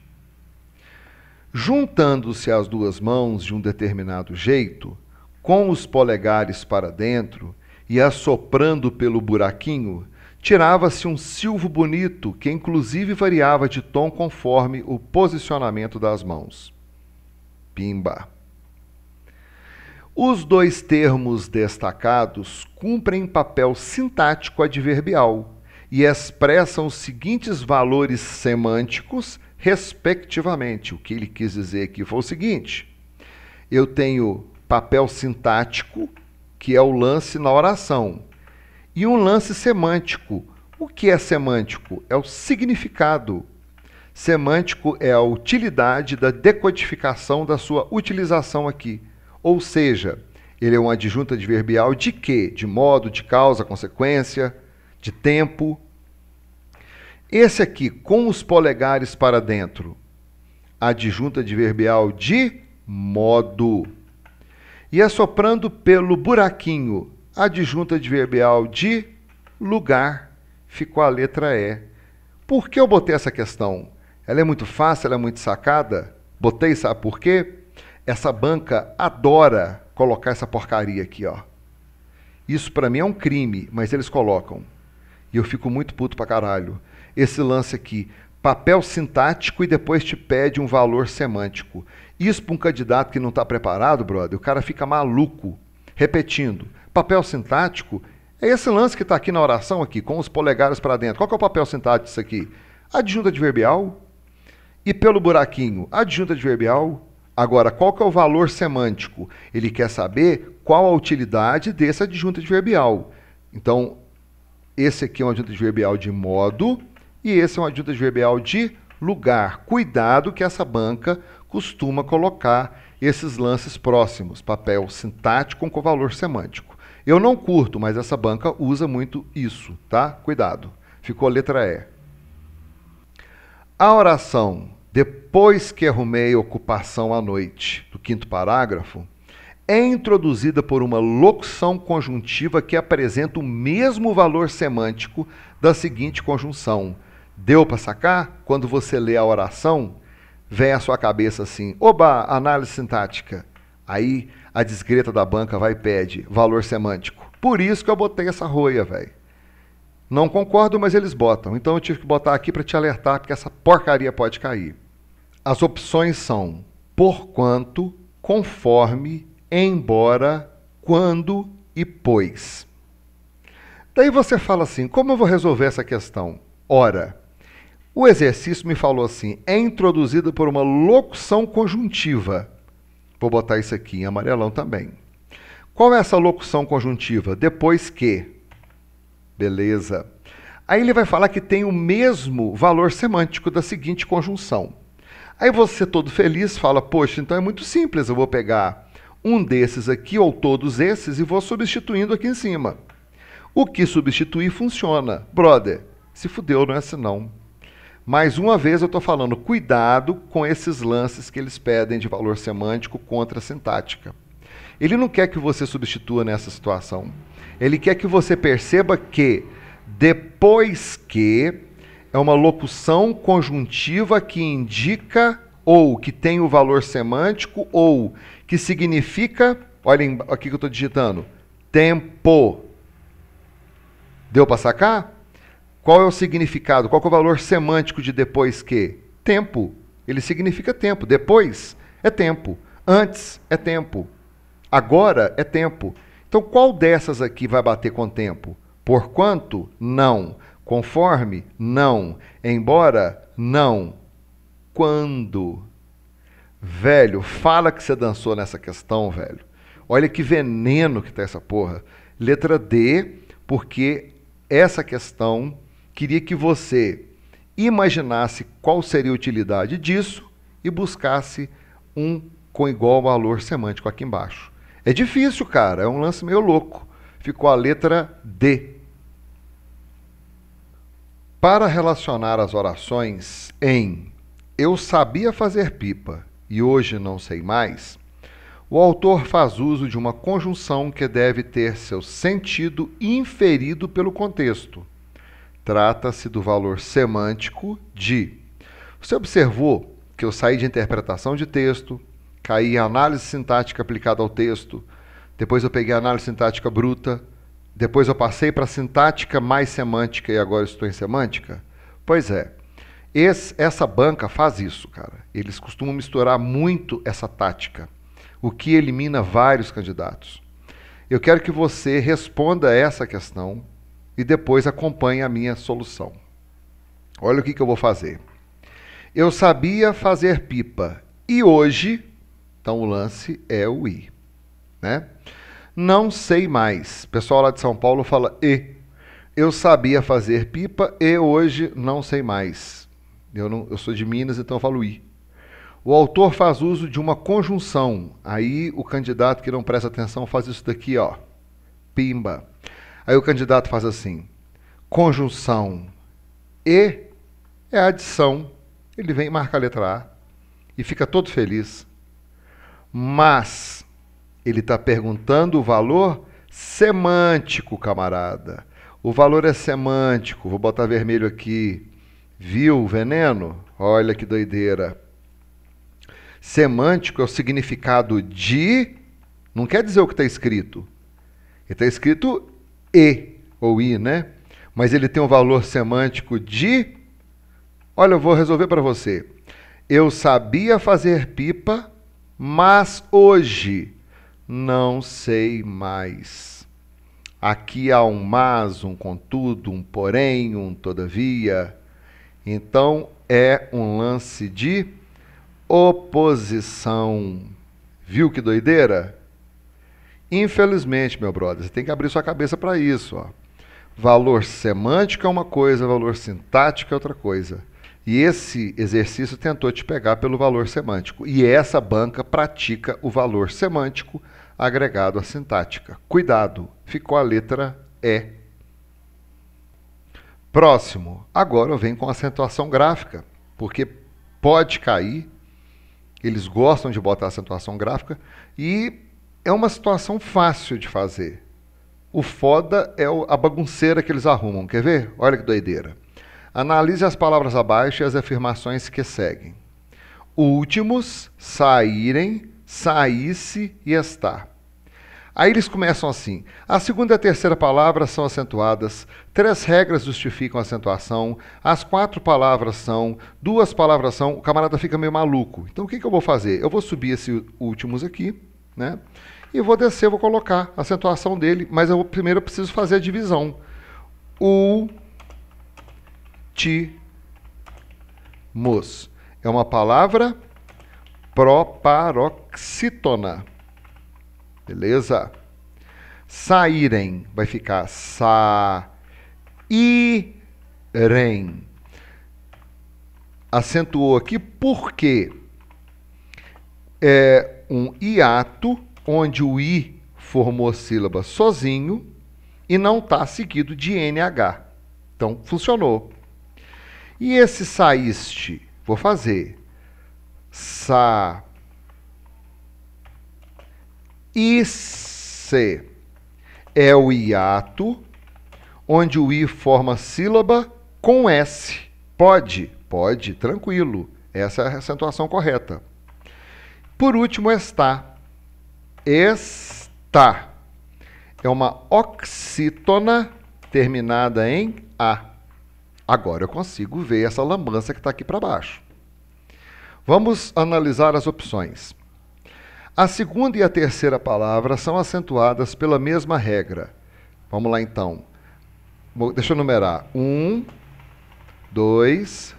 Juntando-se as duas mãos de um determinado jeito, com os polegares para dentro e assoprando pelo buraquinho, tirava-se um silvo bonito que inclusive variava de tom conforme o posicionamento das mãos. Pimba! Os dois termos destacados cumprem papel sintático adverbial e expressam os seguintes valores semânticos, respectivamente. O que ele quis dizer aqui foi o seguinte: eu tenho papel sintático, que é o lance na oração, e um lance semântico. O que é semântico? É o significado. Semântico é a utilidade da decodificação da sua utilização aqui. Ou seja, ele é um adjunto adverbial de quê? De modo, de causa, consequência, de tempo. Esse aqui, com os polegares para dentro, adjunto adverbial de modo. E assoprando pelo buraquinho, adjunto adverbial de lugar. Ficou a letra E. Por que eu botei essa questão? Ela é muito fácil, ela é muito sacada? Botei, sabe por quê? Essa banca adora colocar essa porcaria aqui, ó. Isso para mim é um crime, mas eles colocam. E eu fico muito puto pra caralho. Esse lance aqui, papel sintático e depois te pede um valor semântico. Isso para um candidato que não está preparado, brother, o cara fica maluco. Repetindo, papel sintático é esse lance que está aqui na oração, aqui, com os polegares para dentro. Qual que é o papel sintático disso aqui? Adjunto adverbial. E pelo buraquinho, adjunto adverbial. Agora, qual que é o valor semântico? Ele quer saber qual a utilidade desse adjunto adverbial. Então, esse aqui é um adjunto adverbial de modo e esse é um adjunto adverbial de lugar. Cuidado que essa banca costuma colocar esses lances próximos, papel sintático com valor semântico. Eu não curto, mas essa banca usa muito isso, tá? Cuidado. Ficou a letra E. A oração depois que arrumei ocupação à noite, do quinto parágrafo, é introduzida por uma locução conjuntiva que apresenta o mesmo valor semântico da seguinte conjunção. Deu para sacar? Quando você lê a oração, vem à sua cabeça assim, oba, análise sintática. Aí a desgreta da banca vai e pede valor semântico. Por isso que eu botei essa roia, velho. Não concordo, mas eles botam. Então eu tive que botar aqui para te alertar, porque essa porcaria pode cair. As opções são porquanto, conforme, embora, quando e pois. Daí você fala assim, como eu vou resolver essa questão? Ora, o exercício me falou assim, é introduzido por uma locução conjuntiva. Vou botar isso aqui em amarelão também. Qual é essa locução conjuntiva? Depois que. Beleza. Aí ele vai falar que tem o mesmo valor semântico da seguinte conjunção. Aí você todo feliz fala, poxa, então é muito simples, eu vou pegar um desses aqui ou todos esses e vou substituindo aqui em cima. O que substituir funciona. Brother, se fudeu, não é assim não. Mais uma vez eu estou falando, cuidado com esses lances que eles pedem de valor semântico contra a sintática. Ele não quer que você substitua nessa situação. Ele quer que você perceba que depois que é uma locução conjuntiva que indica ou que tem o valor semântico ou que significa, olhem aqui que eu estou digitando, tempo. Deu para sacar? Qual é o significado? Qual é o valor semântico de depois que? Tempo. Ele significa tempo. Depois é tempo. Antes é tempo. Agora é tempo. Então, qual dessas aqui vai bater com tempo? Porquanto? Não. Conforme? Não. Embora? Não. Quando? Velho, fala que você dançou nessa questão, velho. Olha que veneno que tá essa porra. Letra D, porque essa questão queria que você imaginasse qual seria a utilidade disso e buscasse um com igual valor semântico aqui embaixo. É difícil, cara, é um lance meio louco. Ficou a letra D. Para relacionar as orações em eu sabia fazer pipa e hoje não sei mais, o autor faz uso de uma conjunção que deve ter seu sentido inferido pelo contexto. Trata-se do valor semântico de... Você observou que eu saí de interpretação de texto, caí em análise sintática aplicada ao texto, depois eu peguei a análise sintática bruta, depois eu passei para sintática mais semântica e agora estou em semântica? Pois é. Essa banca faz isso, cara. Eles costumam misturar muito essa tática, o que elimina vários candidatos. Eu quero que você responda essa questão e depois acompanhe a minha solução. Olha o que eu vou fazer. Eu sabia fazer pipa e hoje, então o lance é o i, né? Não sei mais. O pessoal lá de São Paulo fala e. Eu sabia fazer pipa e hoje não sei mais. Eu sou de Minas, então eu falo i. O autor faz uso de uma conjunção. Aí o candidato que não presta atenção faz isso daqui, ó. Pimba. Aí o candidato faz assim. Conjunção e é adição. Ele vem e marca a letra A e fica todo feliz. Mas ele está perguntando o valor semântico, camarada. O valor é semântico. Vou botar vermelho aqui. Viu o veneno? Olha que doideira. Semântico é o significado de... Não quer dizer o que está escrito. Ele está escrito e, ou i, né? Mas ele tem um valor semântico de... Olha, eu vou resolver para você. Eu sabia fazer pipa, mas hoje não sei mais. Aqui há um mas, um contudo, um porém, um todavia. Então, é um lance de oposição. Viu que doideira? Infelizmente, meu brother, você tem que abrir sua cabeça para isso. Ó. Valor semântico é uma coisa, valor sintático é outra coisa. E esse exercício tentou te pegar pelo valor semântico. E essa banca pratica o valor semântico agregado à sintática. Cuidado, ficou a letra E. Próximo. Agora eu venho com acentuação gráfica, porque pode cair. Eles gostam de botar acentuação gráfica e é uma situação fácil de fazer. O foda é a bagunceira que eles arrumam. Quer ver? Olha que doideira. Analise as palavras abaixo e as afirmações que seguem. Últimos, saírem, saísse e estar. Aí eles começam assim. A segunda e a terceira palavra são acentuadas. 3 regras justificam a acentuação. As 4 palavras são. 2 palavras são. O camarada fica meio maluco. Então o que eu vou fazer? Eu vou subir esse últimos aqui, né? E vou descer, vou colocar a acentuação dele. Mas primeiro eu preciso fazer a divisão. Últimos. É uma palavra proparoxítona. Beleza? Saírem. Vai ficar saírem. Acentuou aqui porque é um hiato onde o i formou a sílaba sozinho e não está seguido de NH. Então, funcionou. E esse saíste? Vou fazer. Saísse é o hiato onde o i forma sílaba com S. Pode? Pode, tranquilo. Essa é a acentuação correta. Por último, está. Está. É uma oxítona terminada em A. Agora eu consigo ver essa lambança que está aqui para baixo. Vamos analisar as opções. A segunda e a terceira palavra são acentuadas pela mesma regra. Vamos lá, então. Deixa eu numerar. 1, 2,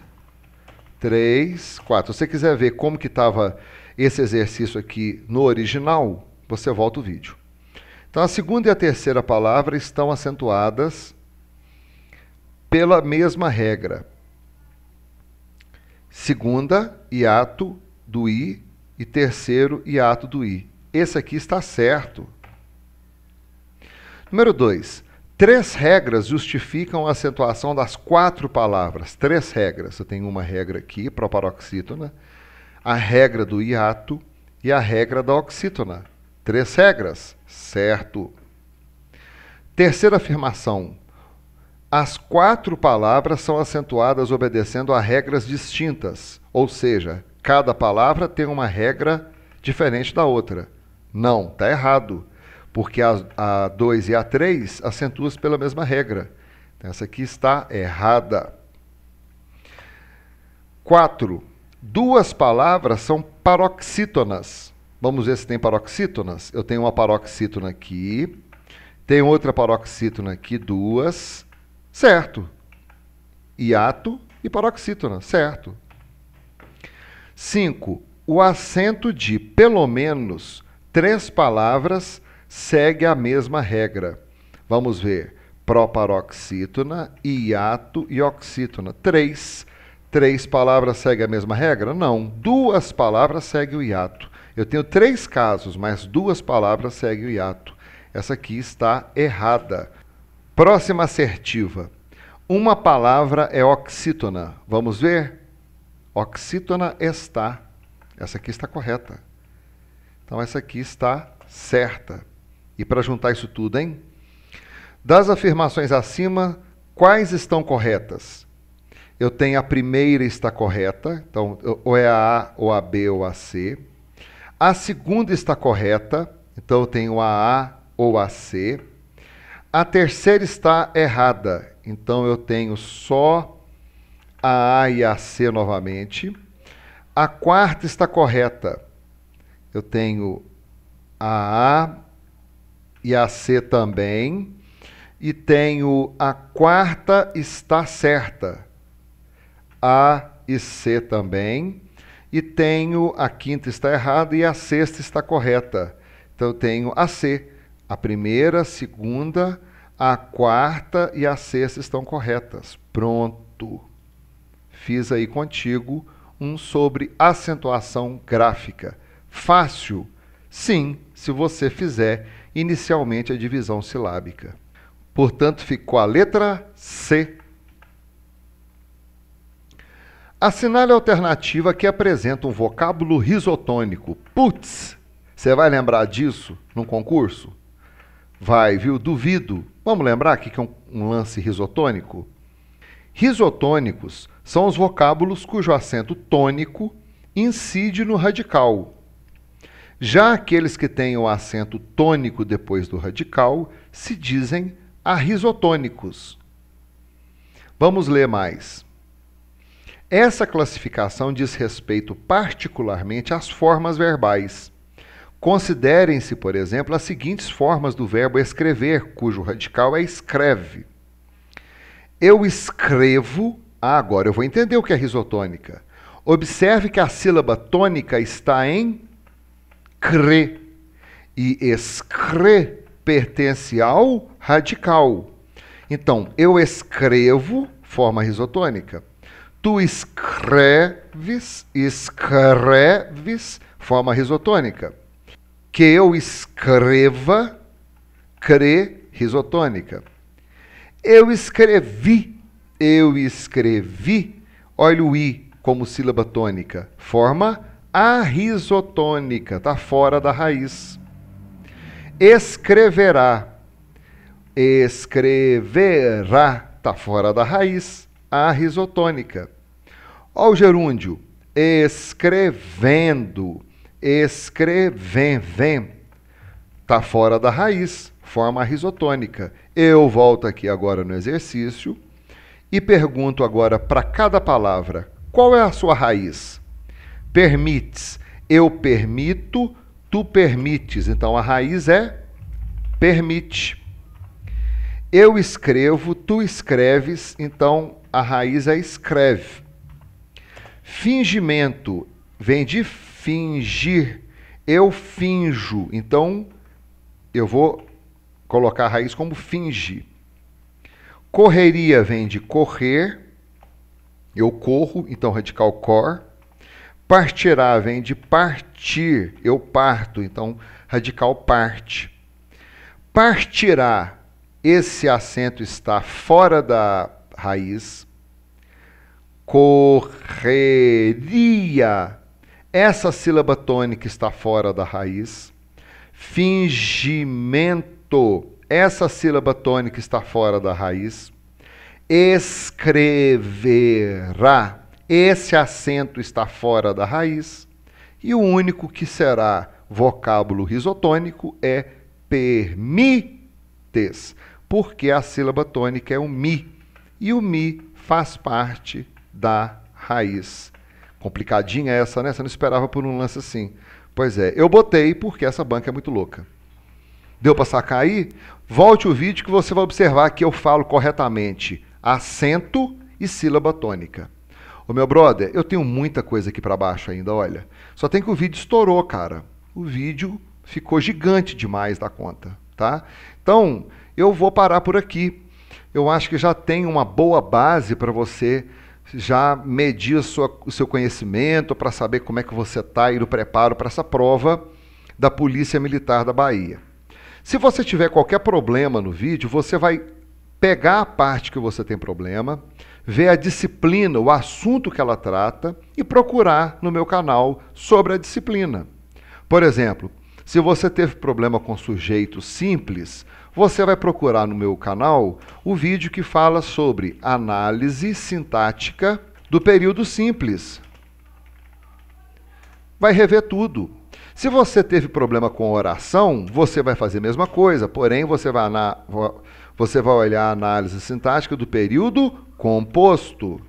3, 4. Se você quiser ver como que estava esse exercício aqui no original, você volta o vídeo. Então, a segunda e a terceira palavra estão acentuadas pela mesma regra. Segunda, hiato do i, e terceiro, hiato do i. Esse aqui está certo. Número 2. 3 regras justificam a acentuação das 4 palavras. 3 regras. Eu tenho uma regra aqui, proparoxítona, a regra do hiato e a regra da oxítona. 3 regras. Certo. Terceira afirmação. As 4 palavras são acentuadas obedecendo a regras distintas, ou seja, cada palavra tem uma regra diferente da outra. Não, está errado, porque a 2 e a 3 acentuam pela mesma regra. Então, essa aqui está errada. 4. 2 palavras são paroxítonas. Vamos ver se tem paroxítonas. Eu tenho uma paroxítona aqui, tem outra paroxítona aqui, 2. Certo. Hiato e paroxítona, certo. 5. O acento de pelo menos 3 palavras segue a mesma regra. Vamos ver. Proparoxítona, hiato e oxítona. 3 palavras seguem a mesma regra? Não. 2 palavras seguem o hiato. Eu tenho 3 casos, mas 2 palavras seguem o hiato. Essa aqui está errada. Próxima assertiva. Uma palavra é oxítona. Vamos ver? Oxítona está. Essa aqui está correta. Então, essa aqui está certa. E para juntar isso tudo, hein? Das afirmações acima, quais estão corretas? Eu tenho a primeira está correta. Então, ou é a A, ou a B, ou a C. A segunda está correta. Então, eu tenho a A ou a C. A terceira está errada, então eu tenho só a A e a C novamente. A quarta está correta, eu tenho a A e a C também. E tenho a quarta está certa, A e C também. E tenho a quinta está errada e a sexta está correta. Então eu tenho a C. A primeira, a segunda, a quarta e a sexta estão corretas. Pronto. Fiz aí contigo um sobre acentuação gráfica. Fácil? Sim, se você fizer inicialmente a divisão silábica. Portanto, ficou a letra C. Assinale a alternativa que apresenta um vocábulo risotônico. Putz! Você vai lembrar disso num concurso? Vai, viu? Duvido. Vamos lembrar aqui que é um lance risotônico? Risotônicos são os vocábulos cujo acento tônico incide no radical. Já aqueles que têm o acento tônico depois do radical se dizem arrisotônicos. Vamos ler mais. Essa classificação diz respeito particularmente às formas verbais. Considerem-se, por exemplo, as seguintes formas do verbo escrever, cujo radical é escreve. Eu escrevo. Agora eu vou entender o que é risotônica. Observe que a sílaba tônica está em cre. E escre pertence ao radical. Então, eu escrevo, forma risotônica. Tu escreves, forma risotônica. Que eu escreva, cre, risotônica. Eu escrevi, olha o i como sílaba tônica, forma arrisotônica, está fora da raiz. Escreverá, está fora da raiz, arrisotônica. Olha o gerúndio, escrevendo, escrevem, está fora da raiz, forma risotônica. Eu volto aqui agora no exercício e pergunto agora para cada palavra, qual é a sua raiz? Permites, eu permito, tu permites. Então a raiz é permite. Eu escrevo, tu escreves, então a raiz é escreve. Fingimento vem de fingir, eu finjo, então eu vou colocar a raiz como finge. Correria vem de correr, eu corro, então radical cor. Partirá vem de partir, eu parto, então radical parte. Partirá, esse acento está fora da raiz. Correria, essa sílaba tônica está fora da raiz. Fingimento, essa sílaba tônica está fora da raiz. escreverá. Esse acento está fora da raiz. E o único que será vocábulo risotônico é permites, porque a sílaba tônica é o mi. E o mi faz parte da raiz. Complicadinha essa, né? Você não esperava por um lance assim. Pois é, eu botei porque essa banca é muito louca. Deu para sacar aí? Volte o vídeo que você vai observar que eu falo corretamente acento e sílaba tônica. Ô meu brother, eu tenho muita coisa aqui para baixo ainda, olha. Só tem que o vídeo estourou, cara. O vídeo ficou gigante demais da conta, tá? Então, eu vou parar por aqui. Eu acho que já tem uma boa base para você já medir o seu conhecimento, para saber como é que você está e no preparo para essa prova da Polícia Militar da Bahia. Se você tiver qualquer problema no vídeo, você vai pegar a parte que você tem problema, ver a disciplina, o assunto que ela trata e procurar no meu canal sobre a disciplina. Por exemplo, se você teve problema com sujeito simples, você vai procurar no meu canal o vídeo que fala sobre análise sintática do período simples. Vai rever tudo. Se você teve problema com oração, você vai fazer a mesma coisa, porém você vai olhar a análise sintática do período composto.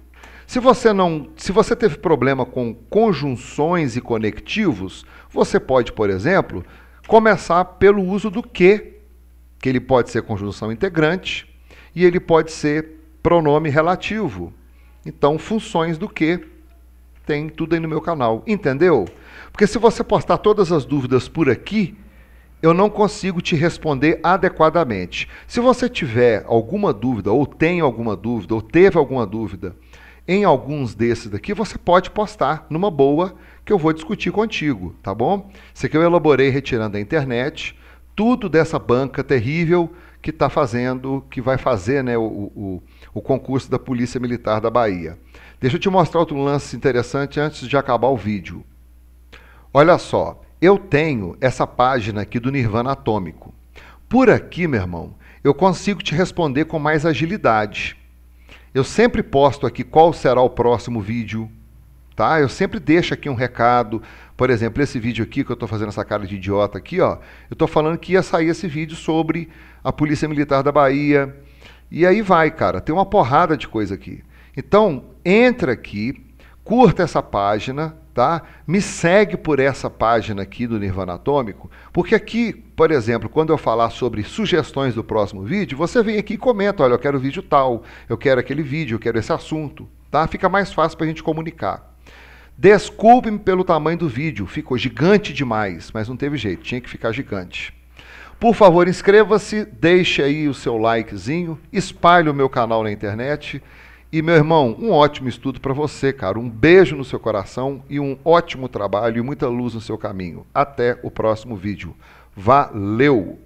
Se você teve problema com conjunções e conectivos, você pode, por exemplo, começar pelo uso do que ele pode ser conjunção integrante e ele pode ser pronome relativo. Então, funções do que tem tudo aí no meu canal. Entendeu? Porque se você postar todas as dúvidas por aqui, eu não consigo te responder adequadamente. Se você tiver alguma dúvida, ou tem alguma dúvida, ou teve alguma dúvida em alguns desses daqui, você pode postar numa boa que eu vou discutir contigo, tá bom? Isso aqui eu elaborei retirando da internet, tudo dessa banca terrível que está fazendo, que vai fazer, né, o concurso da Polícia Militar da Bahia. Deixa eu te mostrar outro lance interessante antes de acabar o vídeo. Olha só, eu tenho essa página aqui do Nirvana Atômico. Por aqui, meu irmão, eu consigo te responder com mais agilidade. Eu sempre posto aqui qual será o próximo vídeo, tá? Eu sempre deixo aqui um recado. Por exemplo, esse vídeo aqui, que eu estou fazendo essa cara de idiota aqui, ó, eu estou falando que ia sair esse vídeo sobre a Polícia Militar da Bahia. E aí vai, cara, tem uma porrada de coisa aqui. Então, entra aqui, curta essa página, tá? Me segue por essa página aqui do Nirvana Atômico, porque aqui, por exemplo, quando eu falar sobre sugestões do próximo vídeo, você vem aqui e comenta, olha, eu quero vídeo tal, eu quero aquele vídeo, eu quero esse assunto, tá? Fica mais fácil para a gente comunicar. Desculpe-me pelo tamanho do vídeo, ficou gigante demais, mas não teve jeito, tinha que ficar gigante. Por favor, inscreva-se, deixe aí o seu likezinho, espalhe o meu canal na internet. E, meu irmão, um ótimo estudo para você, cara. Um beijo no seu coração e um ótimo trabalho e muita luz no seu caminho. Até o próximo vídeo. Valeu!